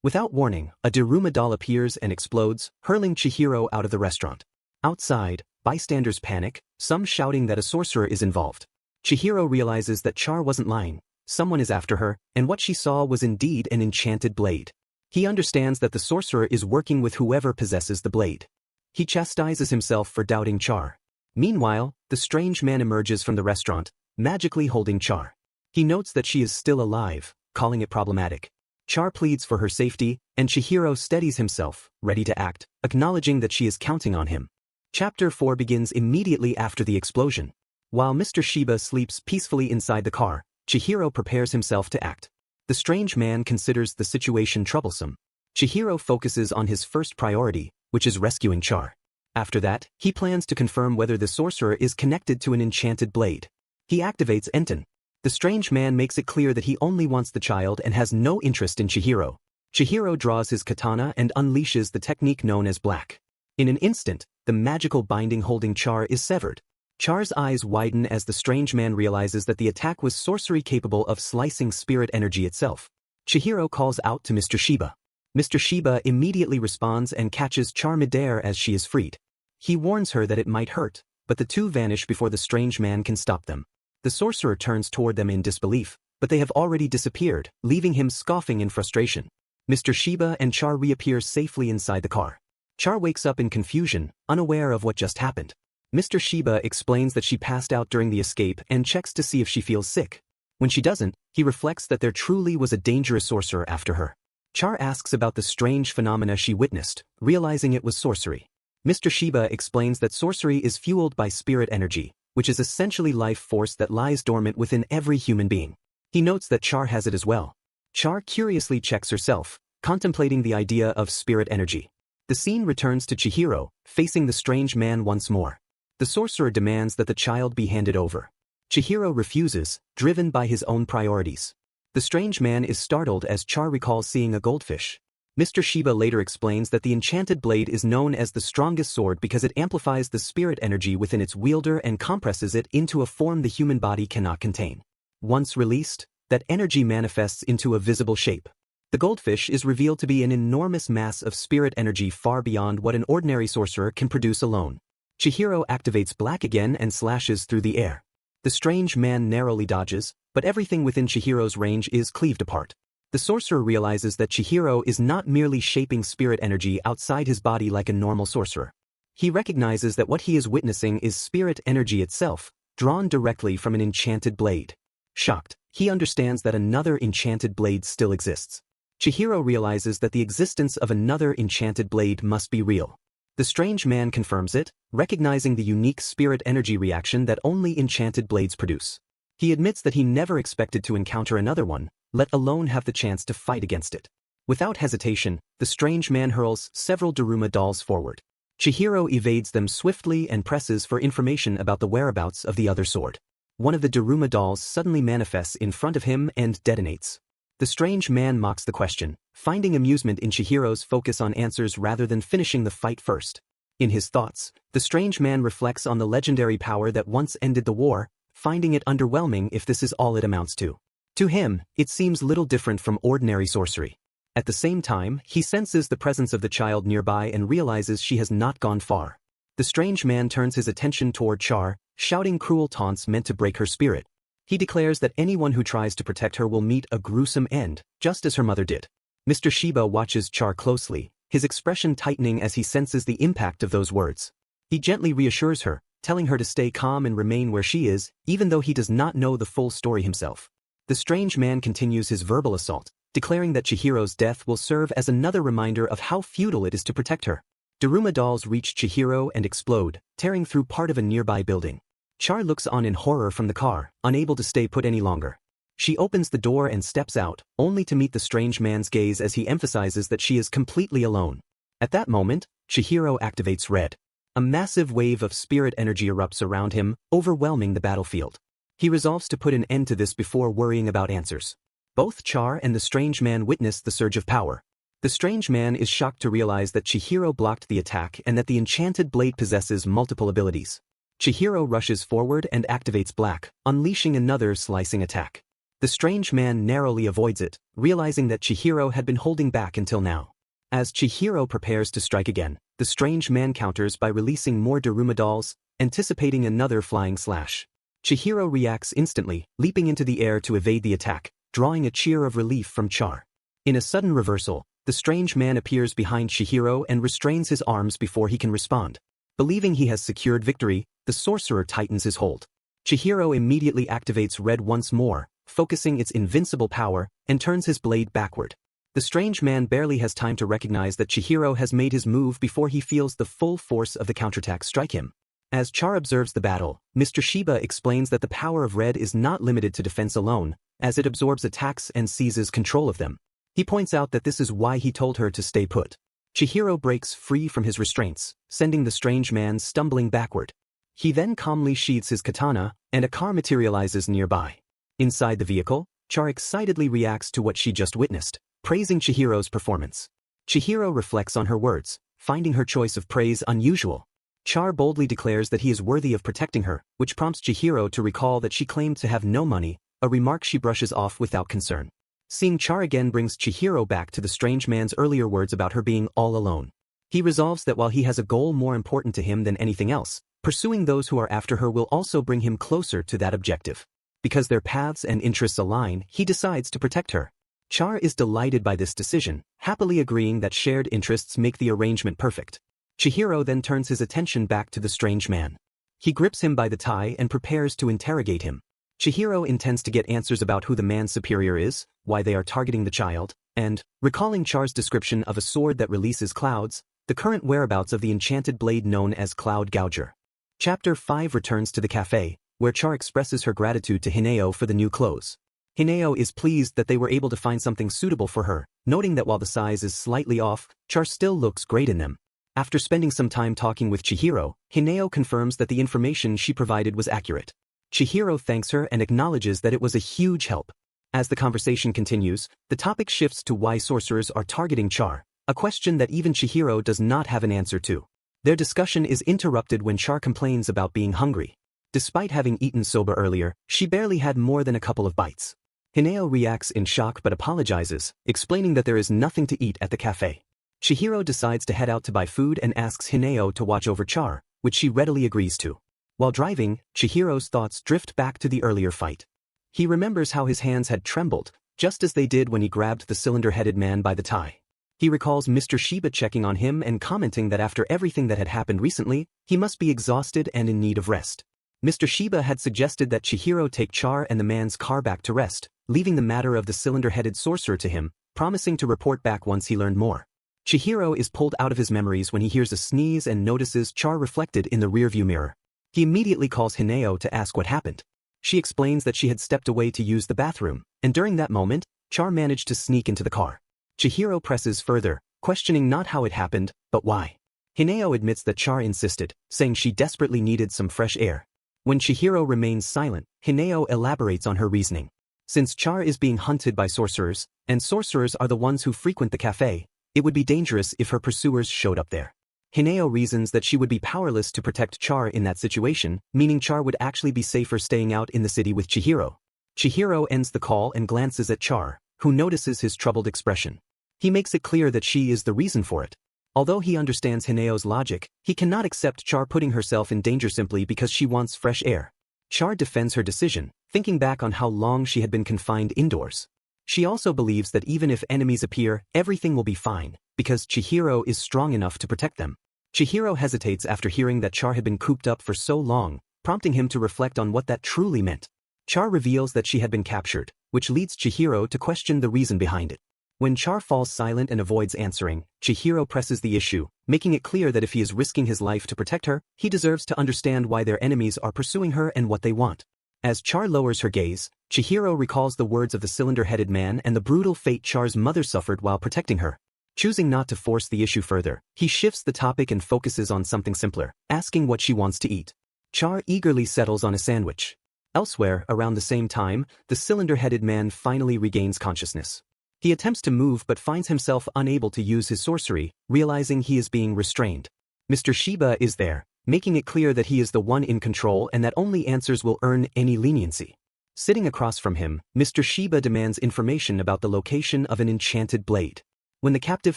Without warning, a Daruma doll appears and explodes, hurling Chihiro out of the restaurant. Outside, bystanders panic, some shouting that a sorcerer is involved. Chihiro realizes that Char wasn't lying. Someone is after her, and what she saw was indeed an enchanted blade. He understands that the sorcerer is working with whoever possesses the blade. He chastises himself for doubting Char. Meanwhile, the strange man emerges from the restaurant, magically holding Char. He notes that she is still alive, calling it problematic. Char pleads for her safety, and Chihiro steadies himself, ready to act, acknowledging that she is counting on him. Chapter 4 begins immediately after the explosion. While Mr. Shiba sleeps peacefully inside the car, Chihiro prepares himself to act. The strange man considers the situation troublesome. Chihiro focuses on his first priority, which is rescuing Char. After that, he plans to confirm whether the sorcerer is connected to an enchanted blade. He activates Enten. The strange man makes it clear that he only wants the child and has no interest in Chihiro. Chihiro draws his katana and unleashes the technique known as black. In an instant, the magical binding holding Char is severed. Char's eyes widen as the strange man realizes that the attack was sorcery capable of slicing spirit energy itself. Chihiro calls out to Mr. Shiba. Mr. Shiba immediately responds and catches Char midair as she is freed. He warns her that it might hurt, but the two vanish before the strange man can stop them. The sorcerer turns toward them in disbelief, but they have already disappeared, leaving him scoffing in frustration. Mr. Shiba and Char reappear safely inside the car. Char wakes up in confusion, unaware of what just happened. Mr. Shiba explains that she passed out during the escape and checks to see if she feels sick. When she doesn't, he reflects that there truly was a dangerous sorcerer after her. Char asks about the strange phenomena she witnessed, realizing it was sorcery. Mr. Shiba explains that sorcery is fueled by spirit energy, which is essentially life force that lies dormant within every human being. He notes that Char has it as well. Char curiously checks herself, contemplating the idea of spirit energy. The scene returns to Chihiro, facing the strange man once more. The sorcerer demands that the child be handed over. Chihiro refuses, driven by his own priorities. The strange man is startled as Char recalls seeing a goldfish. Mr. Shiba later explains that the enchanted blade is known as the strongest sword because it amplifies the spirit energy within its wielder and compresses it into a form the human body cannot contain. Once released, that energy manifests into a visible shape. The goldfish is revealed to be an enormous mass of spirit energy far beyond what an ordinary sorcerer can produce alone. Chihiro activates black again and slashes through the air. The strange man narrowly dodges, but everything within Chihiro's range is cleaved apart. The sorcerer realizes that Chihiro is not merely shaping spirit energy outside his body like a normal sorcerer. He recognizes that what he is witnessing is spirit energy itself, drawn directly from an enchanted blade. Shocked, he understands that another enchanted blade still exists. Chihiro realizes that the existence of another enchanted blade must be real. The strange man confirms it, recognizing the unique spirit energy reaction that only enchanted blades produce. He admits that he never expected to encounter another one, let alone have the chance to fight against it. Without hesitation, the strange man hurls several Daruma dolls forward. Chihiro evades them swiftly and presses for information about the whereabouts of the other sword. One of the Daruma dolls suddenly manifests in front of him and detonates. The strange man mocks the question, finding amusement in Chihiro's focus on answers rather than finishing the fight first. In his thoughts, the strange man reflects on the legendary power that once ended the war, finding it underwhelming if this is all it amounts to. To him, it seems little different from ordinary sorcery. At the same time, he senses the presence of the child nearby and realizes she has not gone far. The strange man turns his attention toward Char, shouting cruel taunts meant to break her spirit. He declares that anyone who tries to protect her will meet a gruesome end, just as her mother did. Mr. Shiba watches Char closely, his expression tightening as he senses the impact of those words. He gently reassures her, telling her to stay calm and remain where she is, even though he does not know the full story himself. The strange man continues his verbal assault, declaring that Chihiro's death will serve as another reminder of how futile it is to protect her. Daruma dolls reach Chihiro and explode, tearing through part of a nearby building. Char looks on in horror from the car, unable to stay put any longer. She opens the door and steps out, only to meet the strange man's gaze as he emphasizes that she is completely alone. At that moment, Chihiro activates Red. A massive wave of spirit energy erupts around him, overwhelming the battlefield. He resolves to put an end to this before worrying about answers. Both Char and the strange man witness the surge of power. The strange man is shocked to realize that Chihiro blocked the attack and that the enchanted blade possesses multiple abilities. Chihiro rushes forward and activates Black, unleashing another slicing attack. The strange man narrowly avoids it, realizing that Chihiro had been holding back until now. As Chihiro prepares to strike again, the strange man counters by releasing more Daruma dolls, anticipating another flying slash. Chihiro reacts instantly, leaping into the air to evade the attack, drawing a cheer of relief from Char. In a sudden reversal, the strange man appears behind Chihiro and restrains his arms before he can respond. Believing he has secured victory, the sorcerer tightens his hold. Chihiro immediately activates Red once more, focusing its invincible power, and turns his blade backward. The strange man barely has time to recognize that Chihiro has made his move before he feels the full force of the counterattack strike him. As Char observes the battle, Mr. Shiba explains that the power of Red is not limited to defense alone, as it absorbs attacks and seizes control of them. He points out that this is why he told her to stay put. Chihiro breaks free from his restraints, sending the strange man stumbling backward. He then calmly sheathes his katana, and a car materializes nearby. Inside the vehicle, Char excitedly reacts to what she just witnessed, praising Chihiro's performance. Chihiro reflects on her words, finding her choice of praise unusual. Char boldly declares that he is worthy of protecting her, which prompts Chihiro to recall that she claimed to have no money, a remark she brushes off without concern. Seeing Char again brings Chihiro back to the strange man's earlier words about her being all alone. He resolves that while he has a goal more important to him than anything else, pursuing those who are after her will also bring him closer to that objective. Because their paths and interests align, he decides to protect her. Char is delighted by this decision, happily agreeing that shared interests make the arrangement perfect. Chihiro then turns his attention back to the strange man. He grips him by the tie and prepares to interrogate him. Chihiro intends to get answers about who the man's superior is, why they are targeting the child, and, recalling Char's description of a sword that releases clouds, the current whereabouts of the enchanted blade known as Cloud Gouger. Chapter 5 returns to the cafe, where Char expresses her gratitude to Hineo for the new clothes. Hineo is pleased that they were able to find something suitable for her, noting that while the size is slightly off, Char still looks great in them. After spending some time talking with Chihiro, Hineo confirms that the information she provided was accurate. Chihiro thanks her and acknowledges that it was a huge help. As the conversation continues, the topic shifts to why sorcerers are targeting Char, a question that even Chihiro does not have an answer to. Their discussion is interrupted when Char complains about being hungry. Despite having eaten soba earlier, she barely had more than a couple of bites. Hineo reacts in shock but apologizes, explaining that there is nothing to eat at the cafe. Chihiro decides to head out to buy food and asks Hineo to watch over Char, which she readily agrees to. While driving, Chihiro's thoughts drift back to the earlier fight. He remembers how his hands had trembled, just as they did when he grabbed the cylinder-headed man by the tie. He recalls Mr. Shiba checking on him and commenting that after everything that had happened recently, he must be exhausted and in need of rest. Mr. Shiba had suggested that Chihiro take Char and the man's car back to rest, leaving the matter of the cylinder-headed sorcerer to him, promising to report back once he learned more. Chihiro is pulled out of his memories when he hears a sneeze and notices Char reflected in the rearview mirror. He immediately calls Hineo to ask what happened. She explains that she had stepped away to use the bathroom, and during that moment, Char managed to sneak into the car. Chihiro presses further, questioning not how it happened, but why. Hineo admits that Char insisted, saying she desperately needed some fresh air. When Chihiro remains silent, Hineo elaborates on her reasoning. Since Char is being hunted by sorcerers, and sorcerers are the ones who frequent the cafe, it would be dangerous if her pursuers showed up there. Hineo reasons that she would be powerless to protect Char in that situation, meaning Char would actually be safer staying out in the city with Chihiro. Chihiro ends the call and glances at Char, who notices his troubled expression. He makes it clear that she is the reason for it. Although he understands Hineo's logic, he cannot accept Char putting herself in danger simply because she wants fresh air. Char defends her decision, thinking back on how long she had been confined indoors. She also believes that even if enemies appear, everything will be fine, because Chihiro is strong enough to protect them. Chihiro hesitates after hearing that Char had been cooped up for so long, prompting him to reflect on what that truly meant. Char reveals that she had been captured, which leads Chihiro to question the reason behind it. When Char falls silent and avoids answering, Chihiro presses the issue, making it clear that if he is risking his life to protect her, he deserves to understand why their enemies are pursuing her and what they want. As Char lowers her gaze, Chihiro recalls the words of the cylinder-headed man and the brutal fate Char's mother suffered while protecting her. Choosing not to force the issue further, he shifts the topic and focuses on something simpler, asking what she wants to eat. Char eagerly settles on a sandwich. Elsewhere, around the same time, the cylinder-headed man finally regains consciousness. He attempts to move but finds himself unable to use his sorcery, realizing he is being restrained. Mr. Shiba is there, making it clear that he is the one in control and that only answers will earn any leniency. Sitting across from him, Mr. Shiba demands information about the location of an enchanted blade. When the captive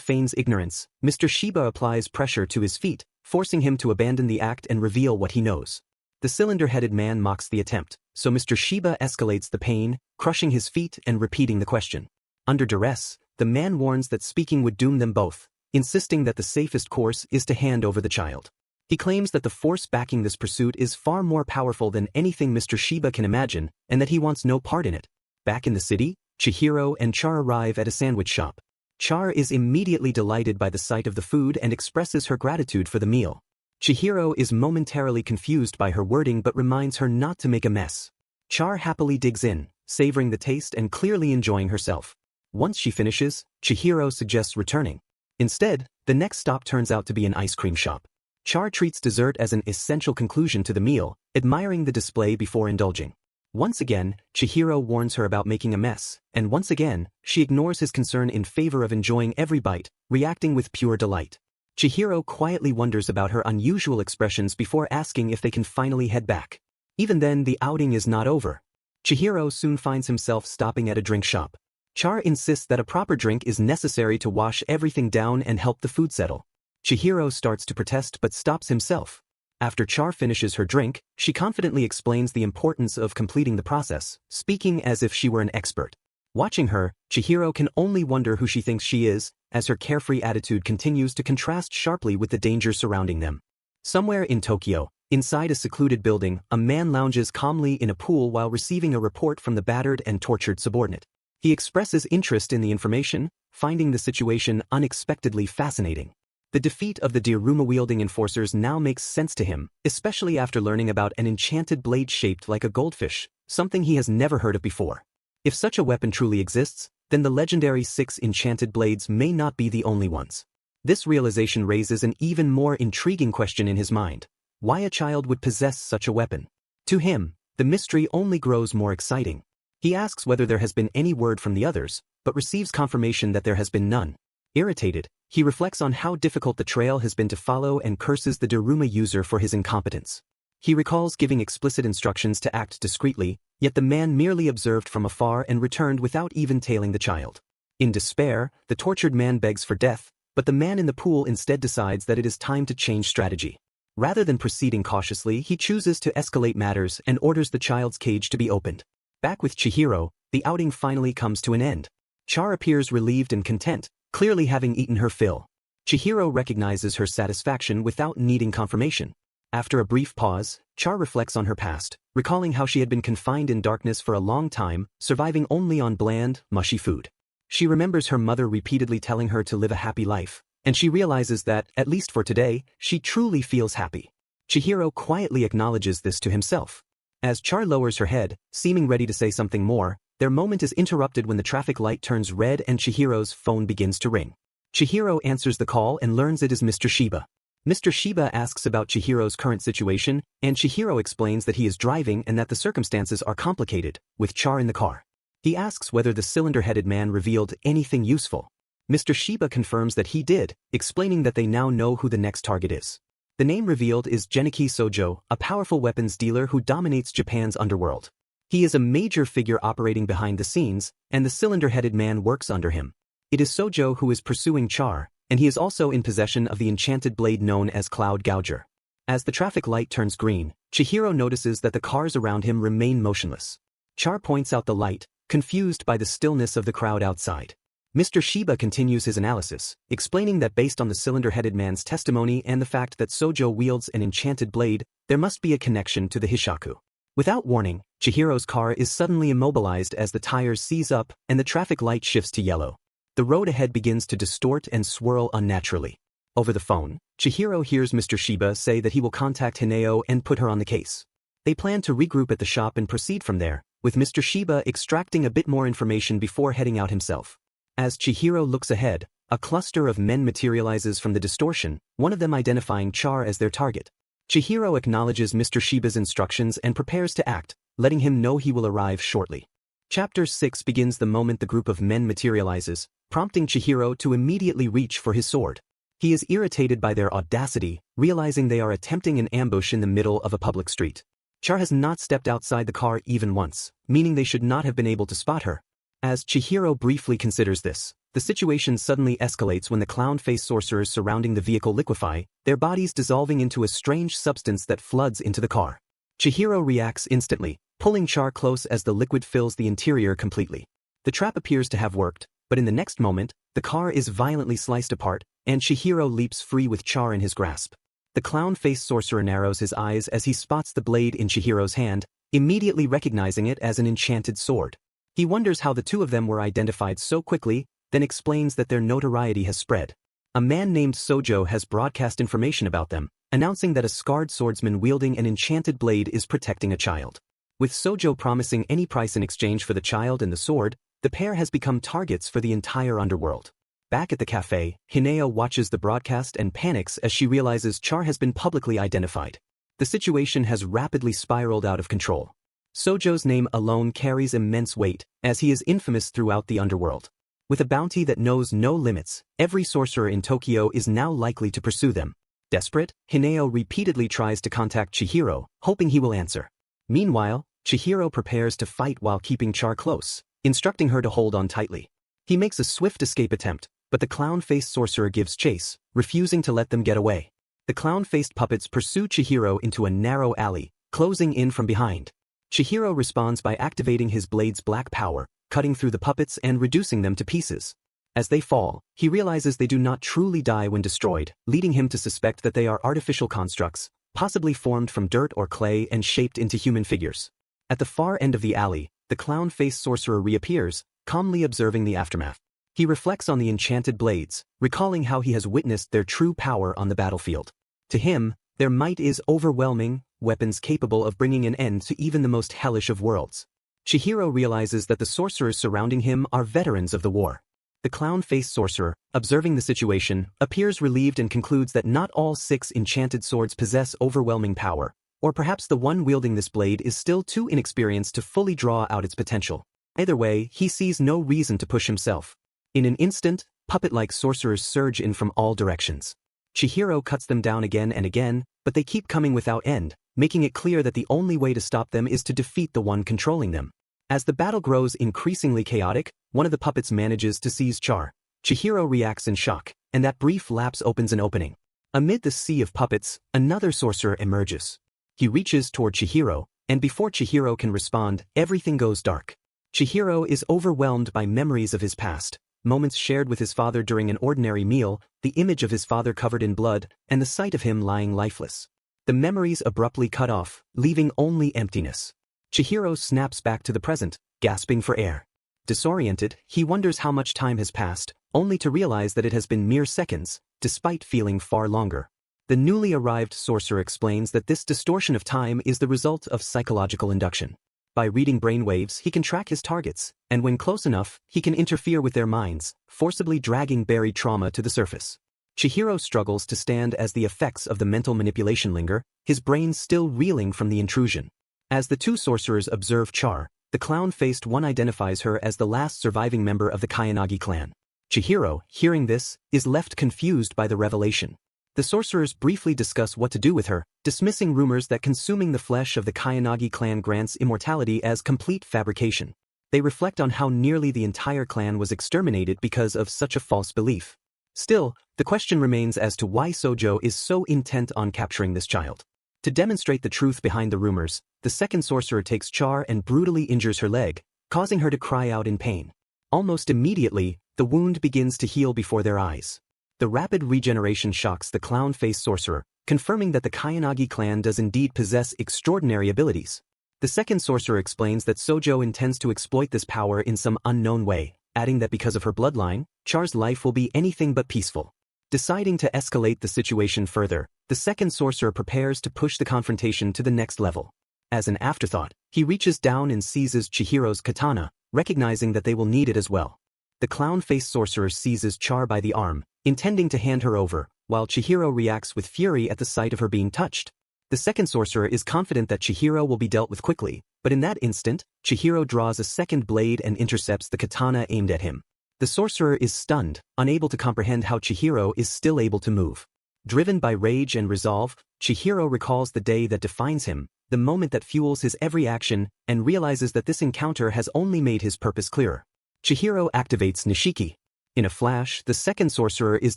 feigns ignorance, Mr. Shiba applies pressure to his feet, forcing him to abandon the act and reveal what he knows. The cylinder-headed man mocks the attempt, so Mr. Shiba escalates the pain, crushing his feet and repeating the question. Under duress, the man warns that speaking would doom them both, insisting that the safest course is to hand over the child. He claims that the force backing this pursuit is far more powerful than anything Mr. Shiba can imagine, and that he wants no part in it. Back in the city, Chihiro and Char arrive at a sandwich shop. Char is immediately delighted by the sight of the food and expresses her gratitude for the meal. Chihiro is momentarily confused by her wording but reminds her not to make a mess. Char happily digs in, savoring the taste and clearly enjoying herself. Once she finishes, Chihiro suggests returning. Instead, the next stop turns out to be an ice cream shop. Char treats dessert as an essential conclusion to the meal, admiring the display before indulging. Once again, Chihiro warns her about making a mess, and once again, she ignores his concern in favor of enjoying every bite, reacting with pure delight. Chihiro quietly wonders about her unusual expressions before asking if they can finally head back. Even then, the outing is not over. Chihiro soon finds himself stopping at a drink shop. Char insists that a proper drink is necessary to wash everything down and help the food settle. Chihiro starts to protest but stops himself. After Char finishes her drink, she confidently explains the importance of completing the process, speaking as if she were an expert. Watching her, Chihiro can only wonder who she thinks she is, as her carefree attitude continues to contrast sharply with the dangers surrounding them. Somewhere in Tokyo, inside a secluded building, a man lounges calmly in a pool while receiving a report from the battered and tortured subordinate. He expresses interest in the information, finding the situation unexpectedly fascinating. The defeat of the Diruma-wielding enforcers now makes sense to him, especially after learning about an enchanted blade shaped like a goldfish, something he has never heard of before. If such a weapon truly exists, then the legendary 6 enchanted blades may not be the only ones. This realization raises an even more intriguing question in his mind: why a child would possess such a weapon? To him, the mystery only grows more exciting. He asks whether there has been any word from the others, but receives confirmation that there has been none. Irritated, he reflects on how difficult the trail has been to follow and curses the Diruma user for his incompetence. He recalls giving explicit instructions to act discreetly, yet the man merely observed from afar and returned without even tailing the child. In despair, the tortured man begs for death, but the man in the pool instead decides that it is time to change strategy. Rather than proceeding cautiously, he chooses to escalate matters and orders the child's cage to be opened. Back with Chihiro, the outing finally comes to an end. Char appears relieved and content, clearly having eaten her fill. Chihiro recognizes her satisfaction without needing confirmation. After a brief pause, Char reflects on her past, recalling how she had been confined in darkness for a long time, surviving only on bland, mushy food. She remembers her mother repeatedly telling her to live a happy life, and she realizes that, at least for today, she truly feels happy. Chihiro quietly acknowledges this to himself. As Char lowers her head, seeming ready to say something more, their moment is interrupted when the traffic light turns red and Chihiro's phone begins to ring. Chihiro answers the call and learns it is Mr. Shiba. Mr. Shiba asks about Chihiro's current situation, and Chihiro explains that he is driving and that the circumstances are complicated, with Char in the car. He asks whether the cylinder-headed man revealed anything useful. Mr. Shiba confirms that he did, explaining that they now know who the next target is. The name revealed is Genichi Sojo, a powerful weapons dealer who dominates Japan's underworld. He is a major figure operating behind the scenes, and the cylinder-headed man works under him. It is Sojo who is pursuing Char, and he is also in possession of the enchanted blade known as Cloud Gouger. As the traffic light turns green, Chihiro notices that the cars around him remain motionless. Char points out the light, confused by the stillness of the crowd outside. Mr. Shiba continues his analysis, explaining that based on the cylinder-headed man's testimony and the fact that Sojo wields an enchanted blade, there must be a connection to the Hishaku. Without warning, Chihiro's car is suddenly immobilized as the tires seize up and the traffic light shifts to yellow. The road ahead begins to distort and swirl unnaturally. Over the phone, Chihiro hears Mr. Shiba say that he will contact Hineo and put her on the case. They plan to regroup at the shop and proceed from there, with Mr. Shiba extracting a bit more information before heading out himself. As Chihiro looks ahead, a cluster of men materializes from the distortion, one of them identifying Char as their target. Chihiro acknowledges Mr. Shiba's instructions and prepares to act, letting him know he will arrive shortly. Chapter 6 begins the moment the group of men materializes, prompting Chihiro to immediately reach for his sword. He is irritated by their audacity, realizing they are attempting an ambush in the middle of a public street. Char has not stepped outside the car even once, meaning they should not have been able to spot her. As Chihiro briefly considers this, the situation suddenly escalates when the clown-faced sorcerers surrounding the vehicle liquefy, their bodies dissolving into a strange substance that floods into the car. Chihiro reacts instantly, pulling Char close as the liquid fills the interior completely. The trap appears to have worked, but in the next moment, the car is violently sliced apart, and Chihiro leaps free with Char in his grasp. The clown-faced sorcerer narrows his eyes as he spots the blade in Chihiro's hand, immediately recognizing it as an enchanted sword. He wonders how the two of them were identified so quickly, then explains that their notoriety has spread. A man named Sojo has broadcast information about them, announcing that a scarred swordsman wielding an enchanted blade is protecting a child. With Sojo promising any price in exchange for the child and the sword, the pair has become targets for the entire underworld. Back at the cafe, Hineo watches the broadcast and panics as she realizes Char has been publicly identified. The situation has rapidly spiraled out of control. Sojo's name alone carries immense weight, as he is infamous throughout the underworld. With a bounty that knows no limits, every sorcerer in Tokyo is now likely to pursue them. Desperate, Hineo repeatedly tries to contact Chihiro, hoping he will answer. Meanwhile, Chihiro prepares to fight while keeping Char close, instructing her to hold on tightly. He makes a swift escape attempt, but the clown-faced sorcerer gives chase, refusing to let them get away. The clown-faced puppets pursue Chihiro into a narrow alley, closing in from behind. Chihiro responds by activating his blade's black power, cutting through the puppets and reducing them to pieces. As they fall, he realizes they do not truly die when destroyed, leading him to suspect that they are artificial constructs, possibly formed from dirt or clay and shaped into human figures. At the far end of the alley, the clown-faced sorcerer reappears, calmly observing the aftermath. He reflects on the enchanted blades, recalling how he has witnessed their true power on the battlefield. To him, their might is overwhelming, weapons capable of bringing an end to even the most hellish of worlds. Chihiro realizes that the sorcerers surrounding him are veterans of the war. The clown-faced sorcerer, observing the situation, appears relieved and concludes that not all 6 enchanted swords possess overwhelming power, or perhaps the one wielding this blade is still too inexperienced to fully draw out its potential. Either way, he sees no reason to push himself. In an instant, puppet-like sorcerers surge in from all directions. Chihiro cuts them down again and again, but they keep coming without end, making it clear that the only way to stop them is to defeat the one controlling them. As the battle grows increasingly chaotic, one of the puppets manages to seize Char. Chihiro reacts in shock, and that brief lapse opens an opening. Amid the sea of puppets, another sorcerer emerges. He reaches toward Chihiro, and before Chihiro can respond, everything goes dark. Chihiro is overwhelmed by memories of his past, moments shared with his father during an ordinary meal, the image of his father covered in blood, and the sight of him lying lifeless. The memories abruptly cut off, leaving only emptiness. Chihiro snaps back to the present, gasping for air. Disoriented, he wonders how much time has passed, only to realize that it has been mere seconds, despite feeling far longer. The newly arrived sorcerer explains that this distortion of time is the result of psychological induction. By reading brainwaves, he can track his targets, and when close enough, he can interfere with their minds, forcibly dragging buried trauma to the surface. Chihiro struggles to stand as the effects of the mental manipulation linger, his brain still reeling from the intrusion. As the two sorcerers observe Char, the clown-faced one identifies her as the last surviving member of the Kayanagi clan. Chihiro, hearing this, is left confused by the revelation. The sorcerers briefly discuss what to do with her, dismissing rumors that consuming the flesh of the Kayanagi clan grants immortality as complete fabrication. They reflect on how nearly the entire clan was exterminated because of such a false belief. Still, the question remains as to why Sojo is so intent on capturing this child. To demonstrate the truth behind the rumors, the second sorcerer takes Char and brutally injures her leg, causing her to cry out in pain. Almost immediately, the wound begins to heal before their eyes. The rapid regeneration shocks the clown-faced sorcerer, confirming that the Kuyanagi clan does indeed possess extraordinary abilities. The second sorcerer explains that Sojo intends to exploit this power in some unknown way, adding that because of her bloodline, Char's life will be anything but peaceful. Deciding to escalate the situation further, the second sorcerer prepares to push the confrontation to the next level. As an afterthought, he reaches down and seizes Chihiro's katana, recognizing that they will need it as well. The clown-faced sorcerer seizes Char by the arm, intending to hand her over, while Chihiro reacts with fury at the sight of her being touched. The second sorcerer is confident that Chihiro will be dealt with quickly, but in that instant, Chihiro draws a second blade and intercepts the katana aimed at him. The sorcerer is stunned, unable to comprehend how Chihiro is still able to move. Driven by rage and resolve, Chihiro recalls the day that defines him, the moment that fuels his every action, and realizes that this encounter has only made his purpose clearer. Chihiro activates Nishiki. In a flash, the second sorcerer is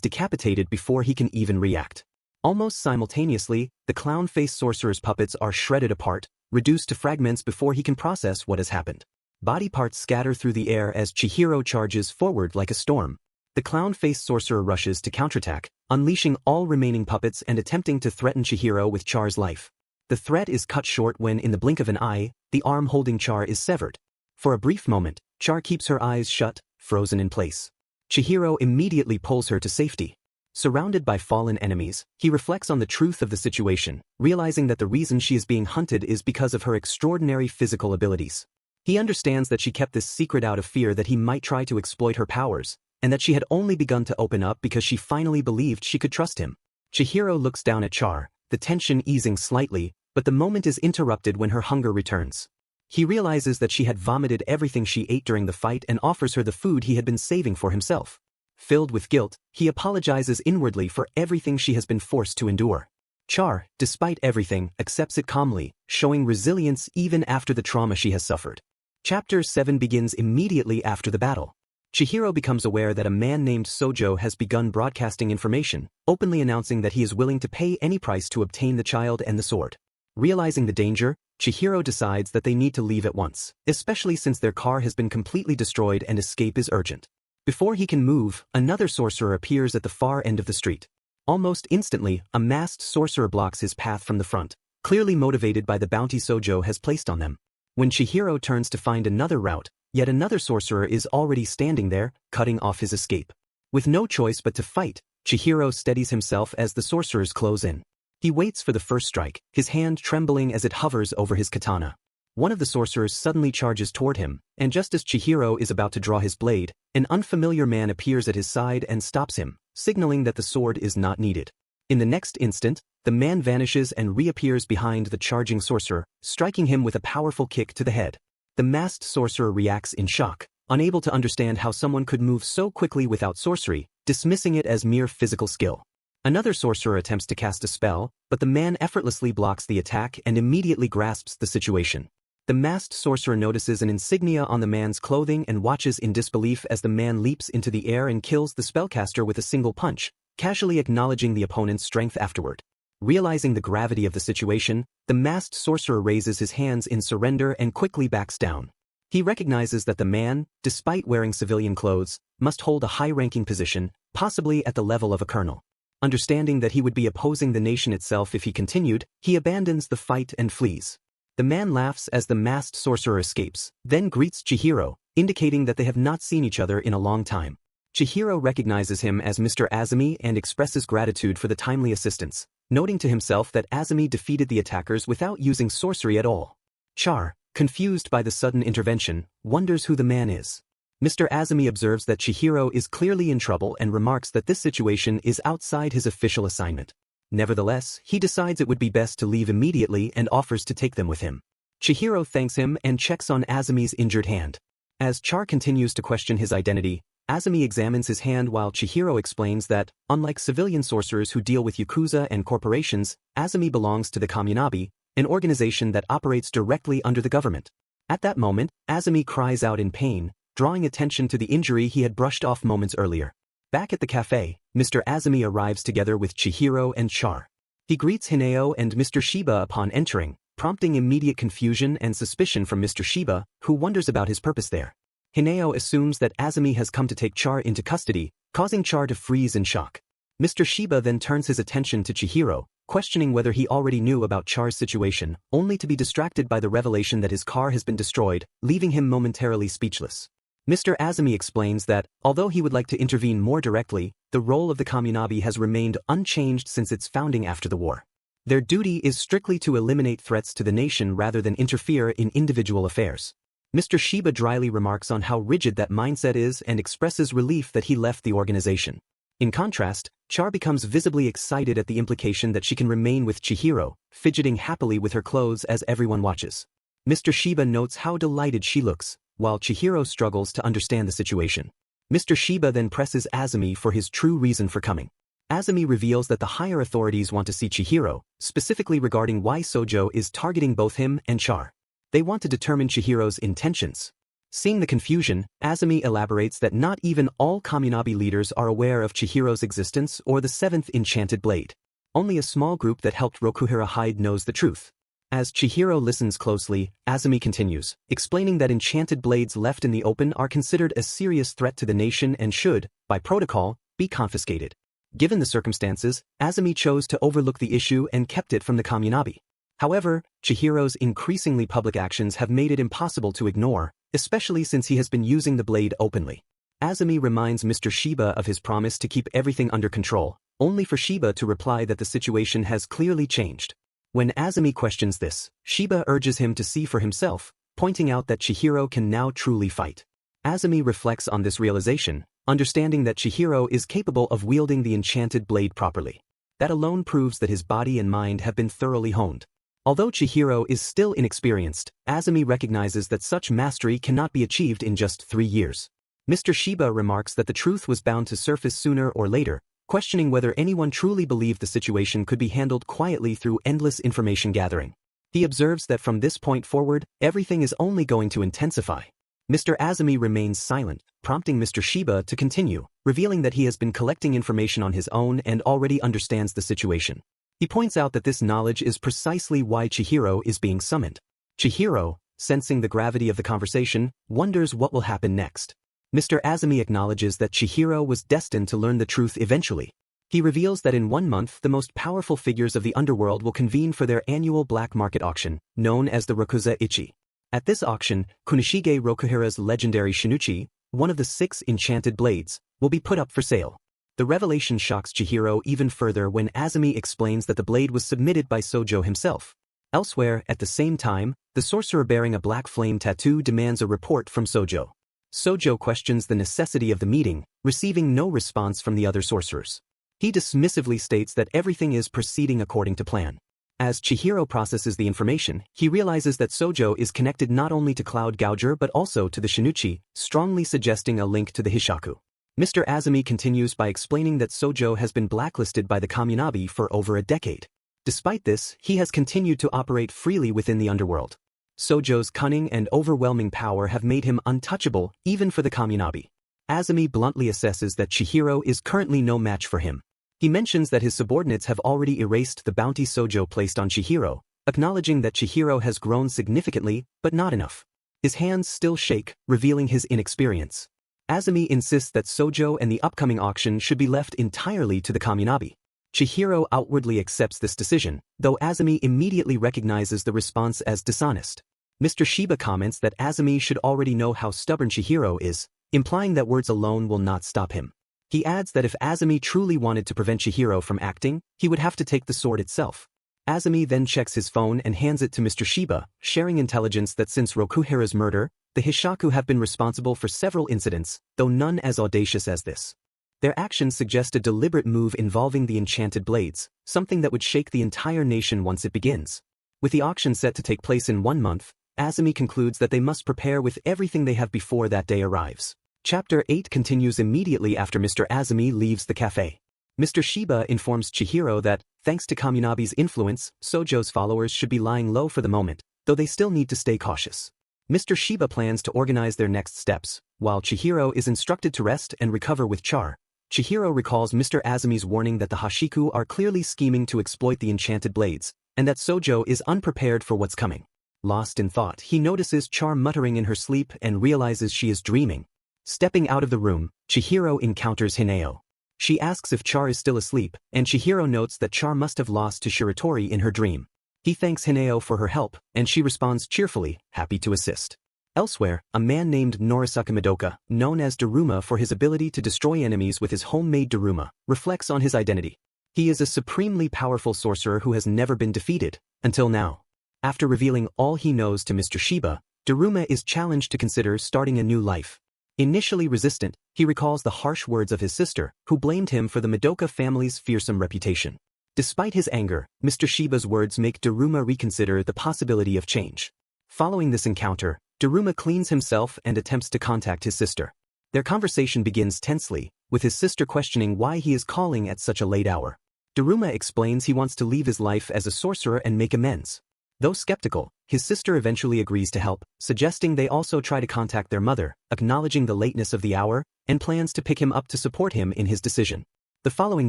decapitated before he can even react. Almost simultaneously, the clown-faced sorcerer's puppets are shredded apart, reduced to fragments before he can process what has happened. Body parts scatter through the air as Chihiro charges forward like a storm. The clown-faced sorcerer rushes to counterattack, unleashing all remaining puppets and attempting to threaten Chihiro with Char's life. The threat is cut short when, in the blink of an eye, the arm holding Char is severed. For a brief moment, Char keeps her eyes shut, frozen in place. Chihiro immediately pulls her to safety. Surrounded by fallen enemies, he reflects on the truth of the situation, realizing that the reason she is being hunted is because of her extraordinary physical abilities. He understands that she kept this secret out of fear that he might try to exploit her powers, and that she had only begun to open up because she finally believed she could trust him. Chihiro looks down at Char, the tension easing slightly, but the moment is interrupted when her hunger returns. He realizes that she had vomited everything she ate during the fight and offers her the food he had been saving for himself. Filled with guilt, he apologizes inwardly for everything she has been forced to endure. Char, despite everything, accepts it calmly, showing resilience even after the trauma she has suffered. Chapter 7 begins immediately after the battle. Chihiro becomes aware that a man named Sojo has begun broadcasting information, openly announcing that he is willing to pay any price to obtain the child and the sword. Realizing the danger, Chihiro decides that they need to leave at once, especially since their car has been completely destroyed and escape is urgent. Before he can move, another sorcerer appears at the far end of the street. Almost instantly, a masked sorcerer blocks his path from the front, clearly motivated by the bounty Sojo has placed on them. When Chihiro turns to find another route, yet another sorcerer is already standing there, cutting off his escape. With no choice but to fight, Chihiro steadies himself as the sorcerers close in. He waits for the first strike, his hand trembling as it hovers over his katana. One of the sorcerers suddenly charges toward him, and just as Chihiro is about to draw his blade, an unfamiliar man appears at his side and stops him, signaling that the sword is not needed. In the next instant, the man vanishes and reappears behind the charging sorcerer, striking him with a powerful kick to the head. The masked sorcerer reacts in shock, unable to understand how someone could move so quickly without sorcery, dismissing it as mere physical skill. Another sorcerer attempts to cast a spell, but the man effortlessly blocks the attack and immediately grasps the situation. The masked sorcerer notices an insignia on the man's clothing and watches in disbelief as the man leaps into the air and kills the spellcaster with a single punch, casually acknowledging the opponent's strength afterward. Realizing the gravity of the situation, the masked sorcerer raises his hands in surrender and quickly backs down. He recognizes that the man, despite wearing civilian clothes, must hold a high-ranking position, possibly at the level of a colonel. Understanding that he would be opposing the nation itself if he continued, he abandons the fight and flees. The man laughs as the masked sorcerer escapes, then greets Chihiro, indicating that they have not seen each other in a long time. Chihiro recognizes him as Mr. Azumi and expresses gratitude for the timely assistance, noting to himself that Azumi defeated the attackers without using sorcery at all. Char, confused by the sudden intervention, wonders who the man is. Mr. Azumi observes that Chihiro is clearly in trouble and remarks that this situation is outside his official assignment. Nevertheless, he decides it would be best to leave immediately and offers to take them with him. Chihiro thanks him and checks on Azumi's injured hand. As Char continues to question his identity, Azumi examines his hand while Chihiro explains that, unlike civilian sorcerers who deal with yakuza and corporations, Azumi belongs to the Kaminabi, an organization that operates directly under the government. At that moment, Azumi cries out in pain, drawing attention to the injury he had brushed off moments earlier. Back at the cafe, Mr. Azumi arrives together with Chihiro and Char. He greets Hineo and Mr. Shiba upon entering, prompting immediate confusion and suspicion from Mr. Shiba, who wonders about his purpose there. Hineo assumes that Azumi has come to take Char into custody, causing Char to freeze in shock. Mr. Shiba then turns his attention to Chihiro, questioning whether he already knew about Char's situation, only to be distracted by the revelation that his car has been destroyed, leaving him momentarily speechless. Mr. Azumi explains that, although he would like to intervene more directly, the role of the Kaminabi has remained unchanged since its founding after the war. Their duty is strictly to eliminate threats to the nation rather than interfere in individual affairs. Mr. Shiba dryly remarks on how rigid that mindset is and expresses relief that he left the organization. In contrast, Char becomes visibly excited at the implication that she can remain with Chihiro, fidgeting happily with her clothes as everyone watches. Mr. Shiba notes how delighted she looks, while Chihiro struggles to understand the situation. Mr. Shiba then presses Azumi for his true reason for coming. Azumi reveals that the higher authorities want to see Chihiro, specifically regarding why Sojo is targeting both him and Char. They want to determine Chihiro's intentions. Seeing the confusion, Azumi elaborates that not even all Kaminabi leaders are aware of Chihiro's existence or the seventh enchanted blade. Only a small group that helped Rokuhira hide knows the truth. As Chihiro listens closely, Azumi continues, explaining that enchanted blades left in the open are considered a serious threat to the nation and should, by protocol, be confiscated. Given the circumstances, Azumi chose to overlook the issue and kept it from the Kaminabi. However, Chihiro's increasingly public actions have made it impossible to ignore, especially since he has been using the blade openly. Azumi reminds Mr. Shiba of his promise to keep everything under control, only for Shiba to reply that the situation has clearly changed. When Azumi questions this, Shiba urges him to see for himself, pointing out that Chihiro can now truly fight. Azumi reflects on this realization, understanding that Chihiro is capable of wielding the enchanted blade properly. That alone proves that his body and mind have been thoroughly honed. Although Chihiro is still inexperienced, Azumi recognizes that such mastery cannot be achieved in just 3 years. Mr. Shiba remarks that the truth was bound to surface sooner or later, questioning whether anyone truly believed the situation could be handled quietly through endless information gathering. He observes that from this point forward, everything is only going to intensify. Mr. Azumi remains silent, prompting Mr. Shiba to continue, revealing that he has been collecting information on his own and already understands the situation. He points out that this knowledge is precisely why Chihiro is being summoned. Chihiro, sensing the gravity of the conversation, wonders what will happen next. Mr. Azumi acknowledges that Chihiro was destined to learn the truth eventually. He reveals that in 1 month the most powerful figures of the underworld will convene for their annual black market auction, known as the Rokuza Ichi. At this auction, Kunishige Rokuhira's legendary Shinuchi, one of the 6 enchanted blades, will be put up for sale. The revelation shocks Chihiro even further when Azumi explains that the blade was submitted by Sojo himself. Elsewhere, at the same time, the sorcerer bearing a black flame tattoo demands a report from Sojo. Sojo questions the necessity of the meeting, receiving no response from the other sorcerers. He dismissively states that everything is proceeding according to plan. As Chihiro processes the information, he realizes that Sojo is connected not only to Cloud Gouger but also to the Shinuchi, strongly suggesting a link to the Hishaku. Mr. Azumi continues by explaining that Sojo has been blacklisted by the Kaminabi for over a decade. Despite this, he has continued to operate freely within the underworld. Sojo's cunning and overwhelming power have made him untouchable, even for the Kaminabi. Azumi bluntly assesses that Chihiro is currently no match for him. He mentions that his subordinates have already erased the bounty Sojo placed on Chihiro, acknowledging that Chihiro has grown significantly, but not enough. His hands still shake, revealing his inexperience. Azumi insists that Sojo and the upcoming auction should be left entirely to the Kaminabi. Chihiro outwardly accepts this decision, though Azumi immediately recognizes the response as dishonest. Mr. Shiba comments that Azumi should already know how stubborn Chihiro is, implying that words alone will not stop him. He adds that if Azumi truly wanted to prevent Chihiro from acting, he would have to take the sword itself. Azumi then checks his phone and hands it to Mr. Shiba, sharing intelligence that since Rokuhira's murder, the Hishaku have been responsible for several incidents, though none as audacious as this. Their actions suggest a deliberate move involving the enchanted blades, something that would shake the entire nation once it begins. With the auction set to take place in 1 month, Azumi concludes that they must prepare with everything they have before that day arrives. Chapter 8 continues immediately after Mr. Azumi leaves the cafe. Mr. Shiba informs Chihiro that, thanks to Kaminabi's influence, Sojo's followers should be lying low for the moment, though they still need to stay cautious. Mr. Shiba plans to organize their next steps, while Chihiro is instructed to rest and recover with Char. Chihiro recalls Mr. Azumi's warning that the Hashiku are clearly scheming to exploit the enchanted blades, and that Sojo is unprepared for what's coming. Lost in thought, he notices Char muttering in her sleep and realizes she is dreaming. Stepping out of the room, Chihiro encounters Hineo. She asks if Char is still asleep, and Chihiro notes that Char must have lost to Shiratori in her dream. He thanks Hineo for her help, and she responds cheerfully, happy to assist. Elsewhere, a man named Norisaka Madoka, known as Daruma for his ability to destroy enemies with his homemade Daruma, reflects on his identity. He is a supremely powerful sorcerer who has never been defeated, until now. After revealing all he knows to Mr. Shiba, Daruma is challenged to consider starting a new life. Initially resistant, he recalls the harsh words of his sister, who blamed him for the Madoka family's fearsome reputation. Despite his anger, Mr. Shiba's words make Daruma reconsider the possibility of change. Following this encounter, Daruma cleans himself and attempts to contact his sister. Their conversation begins tensely, with his sister questioning why he is calling at such a late hour. Daruma explains he wants to leave his life as a sorcerer and make amends. Though skeptical, his sister eventually agrees to help, suggesting they also try to contact their mother, acknowledging the lateness of the hour, and plans to pick him up to support him in his decision. The following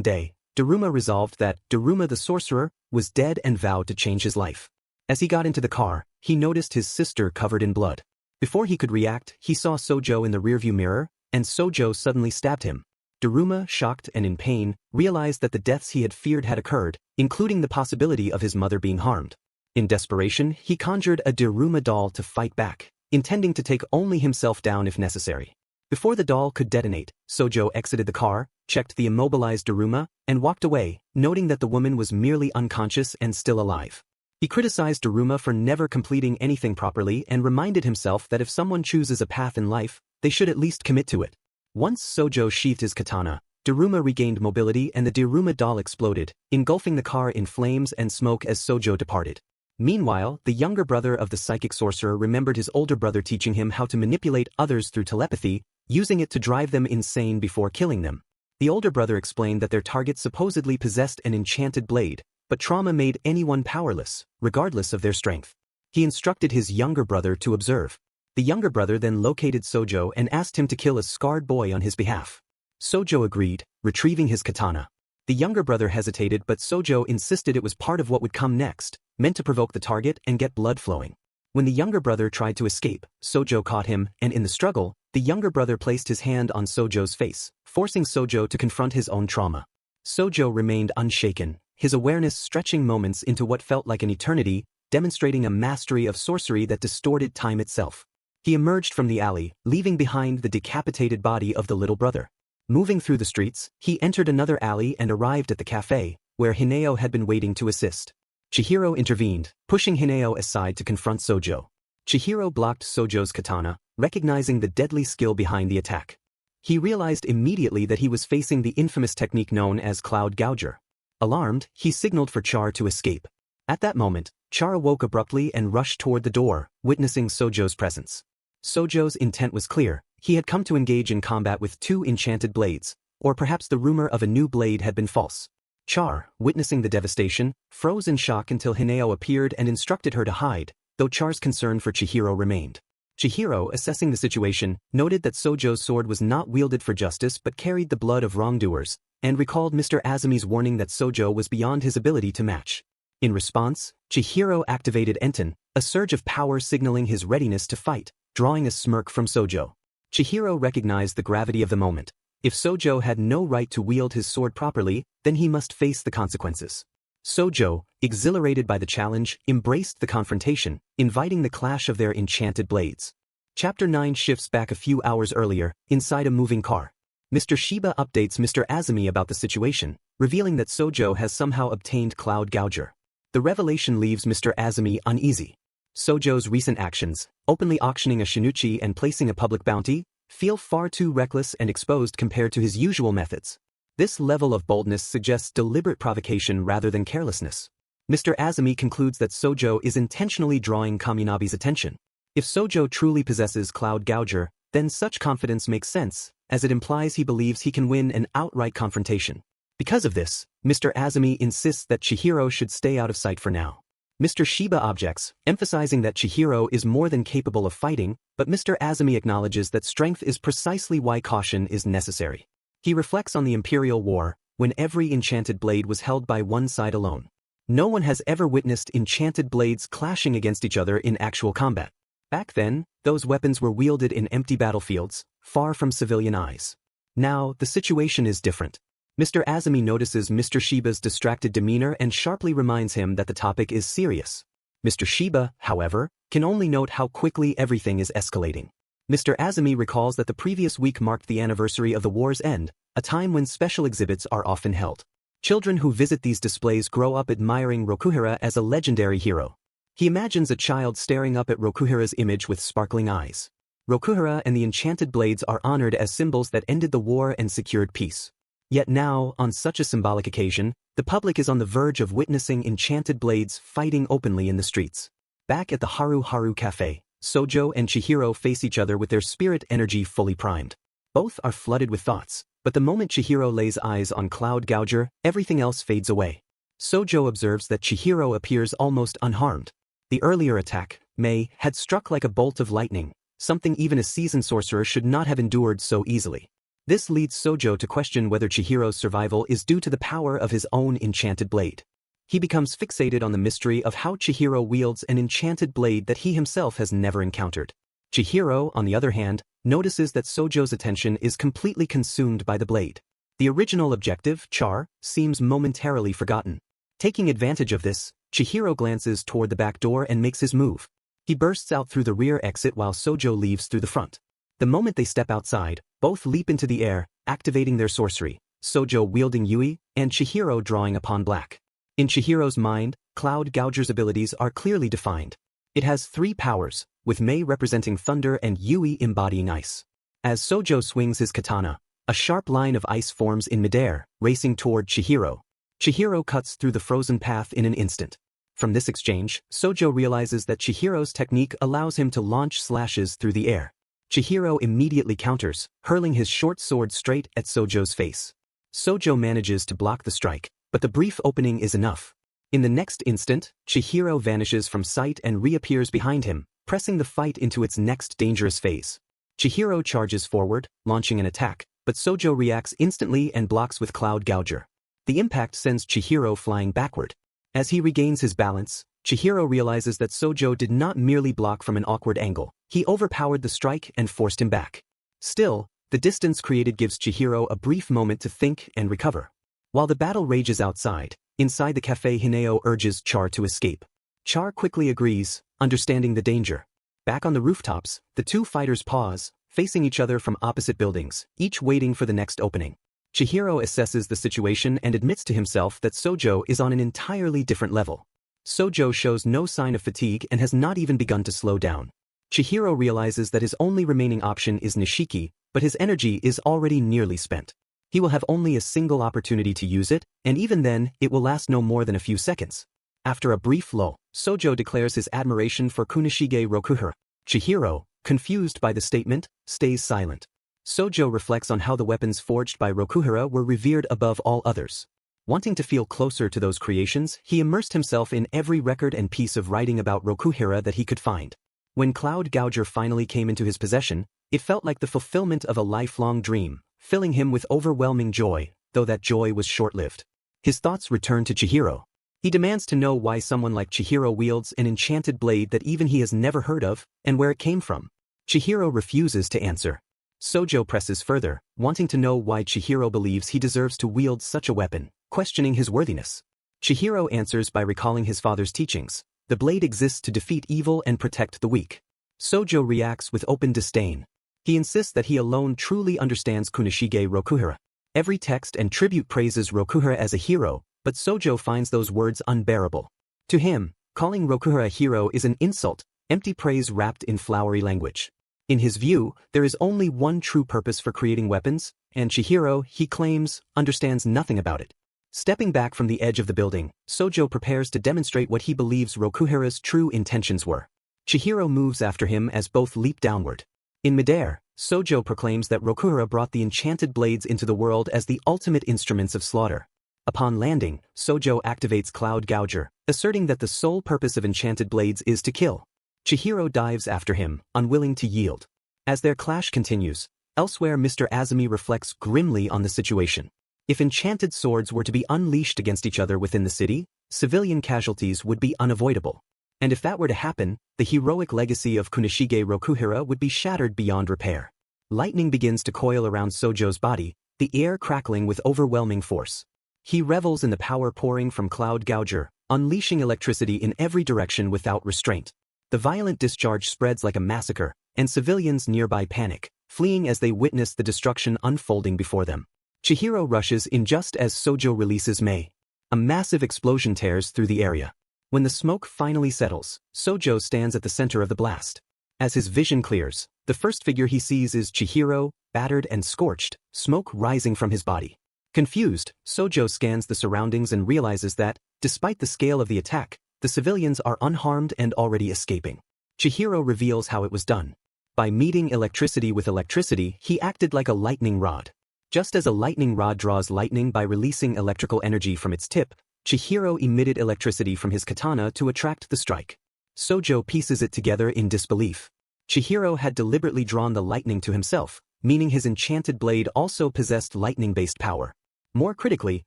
day, Daruma resolved that Daruma the sorcerer was dead and vowed to change his life. As he got into the car, he noticed his sister covered in blood. Before he could react, he saw Sojo in the rearview mirror, and Sojo suddenly stabbed him. Daruma, shocked and in pain, realized that the deaths he had feared had occurred, including the possibility of his mother being harmed. In desperation, he conjured a Daruma doll to fight back, intending to take only himself down if necessary. Before the doll could detonate, Sojo exited the car, checked the immobilized Daruma, and walked away, noting that the woman was merely unconscious and still alive. He criticized Daruma for never completing anything properly and reminded himself that if someone chooses a path in life, they should at least commit to it. Once Sojo sheathed his katana, Daruma regained mobility and the Daruma doll exploded, engulfing the car in flames and smoke as Sojo departed. Meanwhile, the younger brother of the psychic sorcerer remembered his older brother teaching him how to manipulate others through telepathy, using it to drive them insane before killing them. The older brother explained that their target supposedly possessed an enchanted blade, but trauma made anyone powerless, regardless of their strength. He instructed his younger brother to observe. The younger brother then located Sojo and asked him to kill a scarred boy on his behalf. Sojo agreed, retrieving his katana. The younger brother hesitated, but Sojo insisted it was part of what would come next, meant to provoke the target and get blood flowing. When the younger brother tried to escape, Sojo caught him, and in the struggle, the younger brother placed his hand on Sojo's face, forcing Sojo to confront his own trauma. Sojo remained unshaken, his awareness stretching moments into what felt like an eternity, demonstrating a mastery of sorcery that distorted time itself. He emerged from the alley, leaving behind the decapitated body of the little brother. Moving through the streets, he entered another alley and arrived at the cafe, where Hineo had been waiting to assist. Chihiro intervened, pushing Hineo aside to confront Sojo. Chihiro blocked Sojo's katana, recognizing the deadly skill behind the attack. He realized immediately that he was facing the infamous technique known as Cloud Gouger. Alarmed, he signaled for Char to escape. At that moment, Char awoke abruptly and rushed toward the door, witnessing Sojo's presence. Sojo's intent was clear. He had come to engage in combat with two enchanted blades, or perhaps the rumor of a new blade had been false. Char, witnessing the devastation, froze in shock until Hineo appeared and instructed her to hide, though Char's concern for Chihiro remained. Chihiro, assessing the situation, noted that Sojo's sword was not wielded for justice but carried the blood of wrongdoers, and recalled Mr. Azumi's warning that Sojo was beyond his ability to match. In response, Chihiro activated Enten, a surge of power signaling his readiness to fight, drawing a smirk from Sojo. Chihiro recognized the gravity of the moment. If Sojo had no right to wield his sword properly, then he must face the consequences. Sojo, exhilarated by the challenge, embraced the confrontation, inviting the clash of their enchanted blades. Chapter 9 shifts back a few hours earlier, inside a moving car. Mr. Shiba updates Mr. Azumi about the situation, revealing that Sojo has somehow obtained Cloud Gouger. The revelation leaves Mr. Azumi uneasy. Sojo's recent actions, openly auctioning a shinichi and placing a public bounty, feel far too reckless and exposed compared to his usual methods. This level of boldness suggests deliberate provocation rather than carelessness. Mr. Azumi concludes that Sojo is intentionally drawing Kaminabi's attention. If Sojo truly possesses Cloud Gouger, then such confidence makes sense, as it implies he believes he can win an outright confrontation. Because of this, Mr. Azumi insists that Chihiro should stay out of sight for now. Mr. Shiba objects, emphasizing that Chihiro is more than capable of fighting, but Mr. Azumi acknowledges that strength is precisely why caution is necessary. He reflects on the Imperial War, when every enchanted blade was held by one side alone. No one has ever witnessed enchanted blades clashing against each other in actual combat. Back then, those weapons were wielded in empty battlefields, far from civilian eyes. Now, the situation is different. Mr. Azumi notices Mr. Shiba's distracted demeanor and sharply reminds him that the topic is serious. Mr. Shiba, however, can only note how quickly everything is escalating. Mr. Azumi recalls that the previous week marked the anniversary of the war's end, a time when special exhibits are often held. Children who visit these displays grow up admiring Rokuhira as a legendary hero. He imagines a child staring up at Rokuhira's image with sparkling eyes. Rokuhira and the enchanted blades are honored as symbols that ended the war and secured peace. Yet now, on such a symbolic occasion, the public is on the verge of witnessing enchanted blades fighting openly in the streets. Back at the Haru Haru Cafe, Sojo and Chihiro face each other with their spirit energy fully primed. Both are flooded with thoughts, but the moment Chihiro lays eyes on Cloud Gouger, everything else fades away. Sojo observes that Chihiro appears almost unharmed. The earlier attack, Mei, had struck like a bolt of lightning, something even a seasoned sorcerer should not have endured so easily. This leads Sojo to question whether Chihiro's survival is due to the power of his own enchanted blade. He becomes fixated on the mystery of how Chihiro wields an enchanted blade that he himself has never encountered. Chihiro, on the other hand, notices that Sojo's attention is completely consumed by the blade. The original objective, Char, seems momentarily forgotten. Taking advantage of this, Chihiro glances toward the back door and makes his move. He bursts out through the rear exit while Sojo leaves through the front. The moment they step outside, both leap into the air, activating their sorcery, Sojo wielding Yui, and Chihiro drawing upon black. In Chihiro's mind, Cloud Gouger's abilities are clearly defined. It has 3 powers, with Mei representing thunder and Yui embodying ice. As Sojo swings his katana, a sharp line of ice forms in midair, racing toward Chihiro. Chihiro cuts through the frozen path in an instant. From this exchange, Sojo realizes that Chihiro's technique allows him to launch slashes through the air. Chihiro immediately counters, hurling his short sword straight at Sojo's face. Sojo manages to block the strike, but the brief opening is enough. In the next instant, Chihiro vanishes from sight and reappears behind him, pressing the fight into its next dangerous phase. Chihiro charges forward, launching an attack, but Sojo reacts instantly and blocks with Cloud Gouger. The impact sends Chihiro flying backward. As he regains his balance, Chihiro realizes that Sojo did not merely block from an awkward angle. He overpowered the strike and forced him back. Still, the distance created gives Chihiro a brief moment to think and recover. While the battle rages outside, inside the cafe Hineo urges Char to escape. Char quickly agrees, understanding the danger. Back on the rooftops, the two fighters pause, facing each other from opposite buildings, each waiting for the next opening. Chihiro assesses the situation and admits to himself that Sojo is on an entirely different level. Sojo shows no sign of fatigue and has not even begun to slow down. Chihiro realizes that his only remaining option is Nishiki, but his energy is already nearly spent. He will have only a single opportunity to use it, and even then, it will last no more than a few seconds. After a brief lull, Sojo declares his admiration for Kunishige Rokuhira. Chihiro, confused by the statement, stays silent. Sojo reflects on how the weapons forged by Rokuhira were revered above all others. Wanting to feel closer to those creations, he immersed himself in every record and piece of writing about Rokuhira that he could find. When Cloud Gouger finally came into his possession, it felt like the fulfillment of a lifelong dream, filling him with overwhelming joy, though that joy was short-lived. His thoughts return to Chihiro. He demands to know why someone like Chihiro wields an enchanted blade that even he has never heard of, and where it came from. Chihiro refuses to answer. Sojo presses further, wanting to know why Chihiro believes he deserves to wield such a weapon, questioning his worthiness. Chihiro answers by recalling his father's teachings. The blade exists to defeat evil and protect the weak. Sojo reacts with open disdain. He insists that he alone truly understands Kunishige Rokuhira. Every text and tribute praises Rokuhira as a hero, but Sojo finds those words unbearable. To him, calling Rokuhira a hero is an insult, empty praise wrapped in flowery language. In his view, there is only one true purpose for creating weapons, and Chihiro, he claims, understands nothing about it. Stepping back from the edge of the building, Sojo prepares to demonstrate what he believes Rokuhira's true intentions were. Chihiro moves after him as both leap downward. In midair, Sojo proclaims that Rokuhira brought the enchanted blades into the world as the ultimate instruments of slaughter. Upon landing, Sojo activates Cloud Gouger, asserting that the sole purpose of enchanted blades is to kill. Chihiro dives after him, unwilling to yield. As their clash continues, elsewhere Mr. Azumi reflects grimly on the situation. If enchanted swords were to be unleashed against each other within the city, civilian casualties would be unavoidable. And if that were to happen, the heroic legacy of Kunishige Rokuhira would be shattered beyond repair. Lightning begins to coil around Sojo's body, the air crackling with overwhelming force. He revels in the power pouring from Cloud Gouger, unleashing electricity in every direction without restraint. The violent discharge spreads like a massacre, and civilians nearby panic, fleeing as they witness the destruction unfolding before them. Chihiro rushes in just as Sojo releases Mei. A massive explosion tears through the area. When the smoke finally settles, Sojo stands at the center of the blast. As his vision clears, the first figure he sees is Chihiro, battered and scorched, smoke rising from his body. Confused, Sojo scans the surroundings and realizes that, despite the scale of the attack, the civilians are unharmed and already escaping. Chihiro reveals how it was done. By meeting electricity with electricity, he acted like a lightning rod. Just as a lightning rod draws lightning by releasing electrical energy from its tip, Chihiro emitted electricity from his katana to attract the strike. Sojo pieces it together in disbelief. Chihiro had deliberately drawn the lightning to himself, meaning his enchanted blade also possessed lightning-based power. More critically,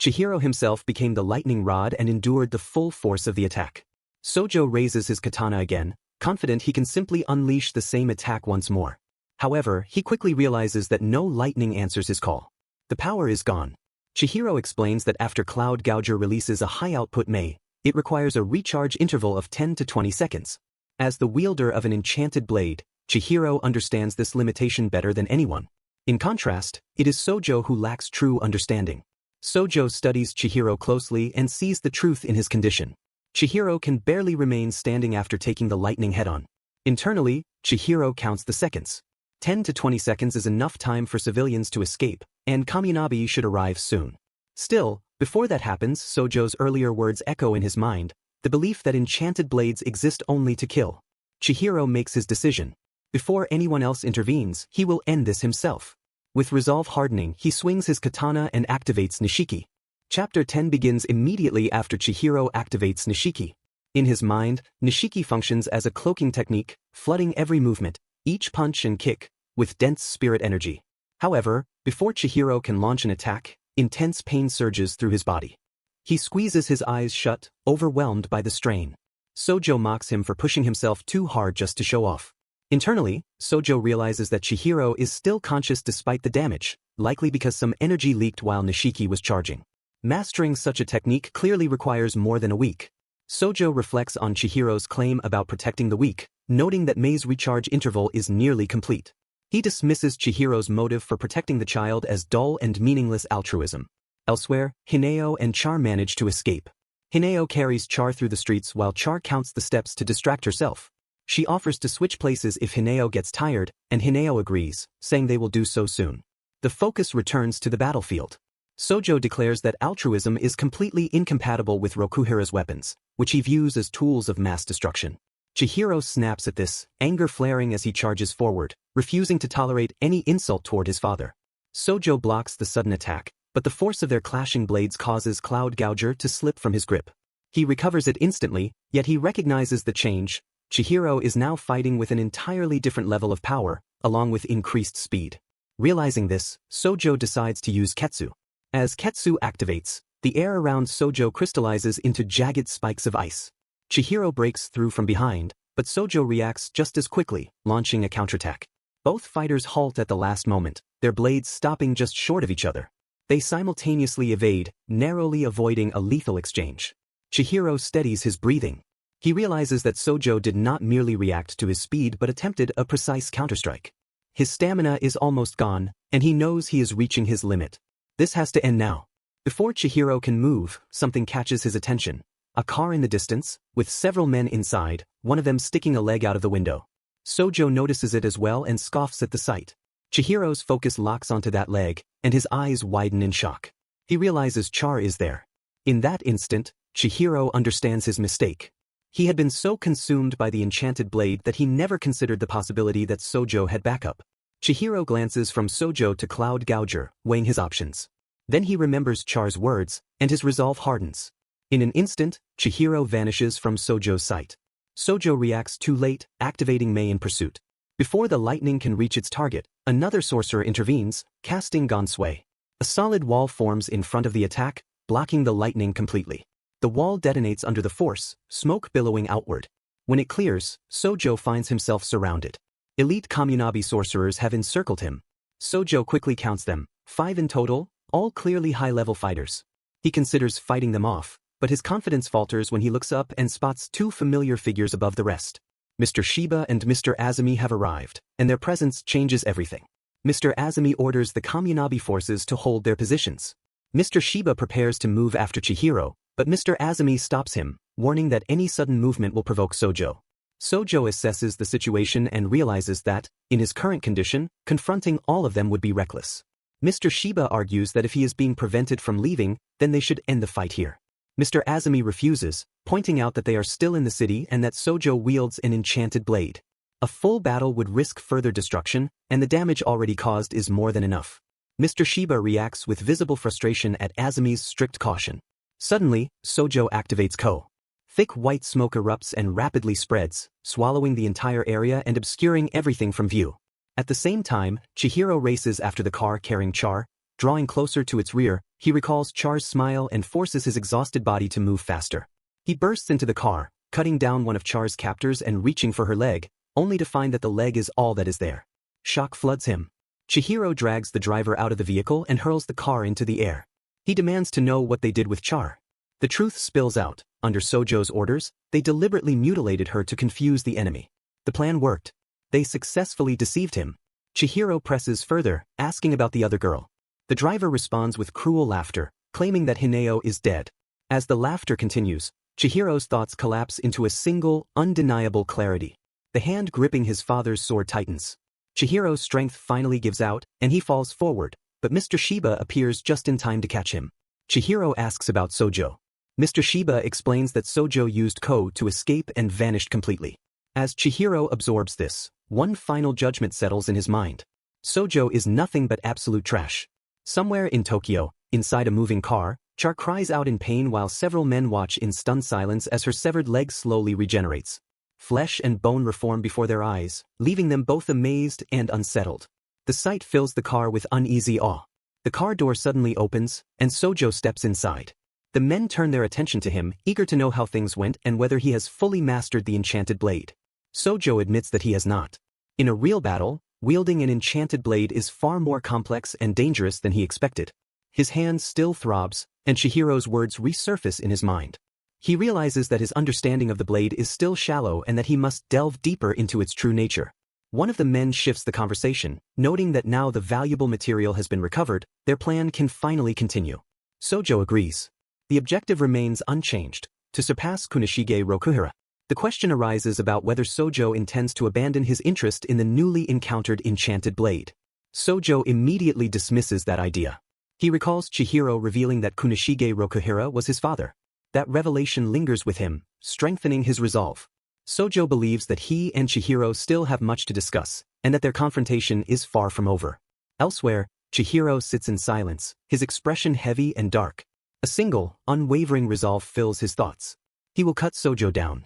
Chihiro himself became the lightning rod and endured the full force of the attack. Sojo raises his katana again, confident he can simply unleash the same attack once more. However, he quickly realizes that no lightning answers his call. The power is gone. Chihiro explains that after Cloud Gouger releases a high-output Mei, it requires a recharge interval of 10 to 20 seconds. As the wielder of an enchanted blade, Chihiro understands this limitation better than anyone. In contrast, it is Sojo who lacks true understanding. Sojo studies Chihiro closely and sees the truth in his condition. Chihiro can barely remain standing after taking the lightning head-on. Internally, Chihiro counts the seconds. 10 to 20 seconds is enough time for civilians to escape, and Kaminabi should arrive soon. Still, before that happens, Sojo's earlier words echo in his mind, the belief that enchanted blades exist only to kill. Chihiro makes his decision. Before anyone else intervenes, he will end this himself. With resolve hardening, he swings his katana and activates Nishiki. Chapter 10 begins immediately after Chihiro activates Nishiki. In his mind, Nishiki functions as a cloaking technique, flooding every movement, each punch and kick, with dense spirit energy. However, before Chihiro can launch an attack, intense pain surges through his body. He squeezes his eyes shut, overwhelmed by the strain. Sojo mocks him for pushing himself too hard just to show off. Internally, Sojo realizes that Chihiro is still conscious despite the damage, likely because some energy leaked while Nishiki was charging. Mastering such a technique clearly requires more than a week. Sojo reflects on Chihiro's claim about protecting the weak, noting that Mei's recharge interval is nearly complete. He dismisses Chihiro's motive for protecting the child as dull and meaningless altruism. Elsewhere, Hineo and Char manage to escape. Hineo carries Char through the streets while Char counts the steps to distract herself. She offers to switch places if Hineo gets tired, and Hineo agrees, saying they will do so soon. The focus returns to the battlefield. Sojo declares that altruism is completely incompatible with Rokuhira's weapons, which he views as tools of mass destruction. Chihiro snaps at this, anger flaring as he charges forward, refusing to tolerate any insult toward his father. Sojo blocks the sudden attack, but the force of their clashing blades causes Cloud Gouger to slip from his grip. He recovers it instantly, yet he recognizes the change. Chihiro is now fighting with an entirely different level of power, along with increased speed. Realizing this, Sojo decides to use Ketsu. As Ketsu activates, the air around Sojo crystallizes into jagged spikes of ice. Chihiro breaks through from behind, but Sojo reacts just as quickly, launching a counterattack. Both fighters halt at the last moment, their blades stopping just short of each other. They simultaneously evade, narrowly avoiding a lethal exchange. Chihiro steadies his breathing. He realizes that Sojo did not merely react to his speed but attempted a precise counterstrike. His stamina is almost gone, and he knows he is reaching his limit. This has to end now. Before Chihiro can move, something catches his attention. A car in the distance, with several men inside, one of them sticking a leg out of the window. Sojo notices it as well and scoffs at the sight. Chihiro's focus locks onto that leg, and his eyes widen in shock. He realizes Char is there. In that instant, Chihiro understands his mistake. He had been so consumed by the enchanted blade that he never considered the possibility that Sojo had backup. Chihiro glances from Sojo to Cloud Gouger, weighing his options. Then he remembers Char's words, and his resolve hardens. In an instant, Chihiro vanishes from Sojo's sight. Sojo reacts too late, activating Mei in pursuit. Before the lightning can reach its target, another sorcerer intervenes, casting Gansui. A solid wall forms in front of the attack, blocking the lightning completely. The wall detonates under the force, smoke billowing outward. When it clears, Sojo finds himself surrounded. Elite Kamunabi sorcerers have encircled him. Sojo quickly counts them, 5 in total, all clearly high-level fighters. He considers fighting them off, but his confidence falters when he looks up and spots 2 familiar figures above the rest. Mr. Shiba and Mr. Azumi have arrived, and their presence changes everything. Mr. Azumi orders the Kamunabi forces to hold their positions. Mr. Shiba prepares to move after Chihiro, but Mr. Azumi stops him, warning that any sudden movement will provoke Sojo. Sojo assesses the situation and realizes that, in his current condition, confronting all of them would be reckless. Mr. Shiba argues that if he is being prevented from leaving, then they should end the fight here. Mr. Azumi refuses, pointing out that they are still in the city and that Sojo wields an enchanted blade. A full battle would risk further destruction, and the damage already caused is more than enough. Mr. Shiba reacts with visible frustration at Azumi's strict caution. Suddenly, Sojo activates Ko. Thick white smoke erupts and rapidly spreads, swallowing the entire area and obscuring everything from view. At the same time, Chihiro races after the car carrying Char. Drawing closer to its rear, he recalls Char's smile and forces his exhausted body to move faster. He bursts into the car, cutting down one of Char's captors and reaching for her leg, only to find that the leg is all that is there. Shock floods him. Chihiro drags the driver out of the vehicle and hurls the car into the air. He demands to know what they did with Char. The truth spills out. Under Sojo's orders, they deliberately mutilated her to confuse the enemy. The plan worked. They successfully deceived him. Chihiro presses further, asking about the other girl. The driver responds with cruel laughter, claiming that Hineo is dead. As the laughter continues, Chihiro's thoughts collapse into a single, undeniable clarity. The hand gripping his father's sword tightens. Chihiro's strength finally gives out, and he falls forward, but Mr. Shiba appears just in time to catch him. Chihiro asks about Sojo. Mr. Shiba explains that Sojo used Ko to escape and vanished completely. As Chihiro absorbs this, one final judgment settles in his mind. Sojo is nothing but absolute trash. Somewhere in Tokyo, inside a moving car, Char cries out in pain while several men watch in stunned silence as her severed leg slowly regenerates. Flesh and bone reform before their eyes, leaving them both amazed and unsettled. The sight fills the car with uneasy awe. The car door suddenly opens, and Sojo steps inside. The men turn their attention to him, eager to know how things went and whether he has fully mastered the enchanted blade. Sojo admits that he has not. In a real battle, wielding an enchanted blade is far more complex and dangerous than he expected. His hand still throbs, and Chihiro's words resurface in his mind. He realizes that his understanding of the blade is still shallow and that he must delve deeper into its true nature. One of the men shifts the conversation, noting that now the valuable material has been recovered, their plan can finally continue. Sojo agrees. The objective remains unchanged, to surpass Kunishige Rokuhira. The question arises about whether Sojo intends to abandon his interest in the newly encountered enchanted blade. Sojo immediately dismisses that idea. He recalls Chihiro revealing that Kunishige Rokuhira was his father. That revelation lingers with him, strengthening his resolve. Sojo believes that he and Chihiro still have much to discuss, and that their confrontation is far from over. Elsewhere, Chihiro sits in silence, his expression heavy and dark. A single, unwavering resolve fills his thoughts. He will cut Sojo down,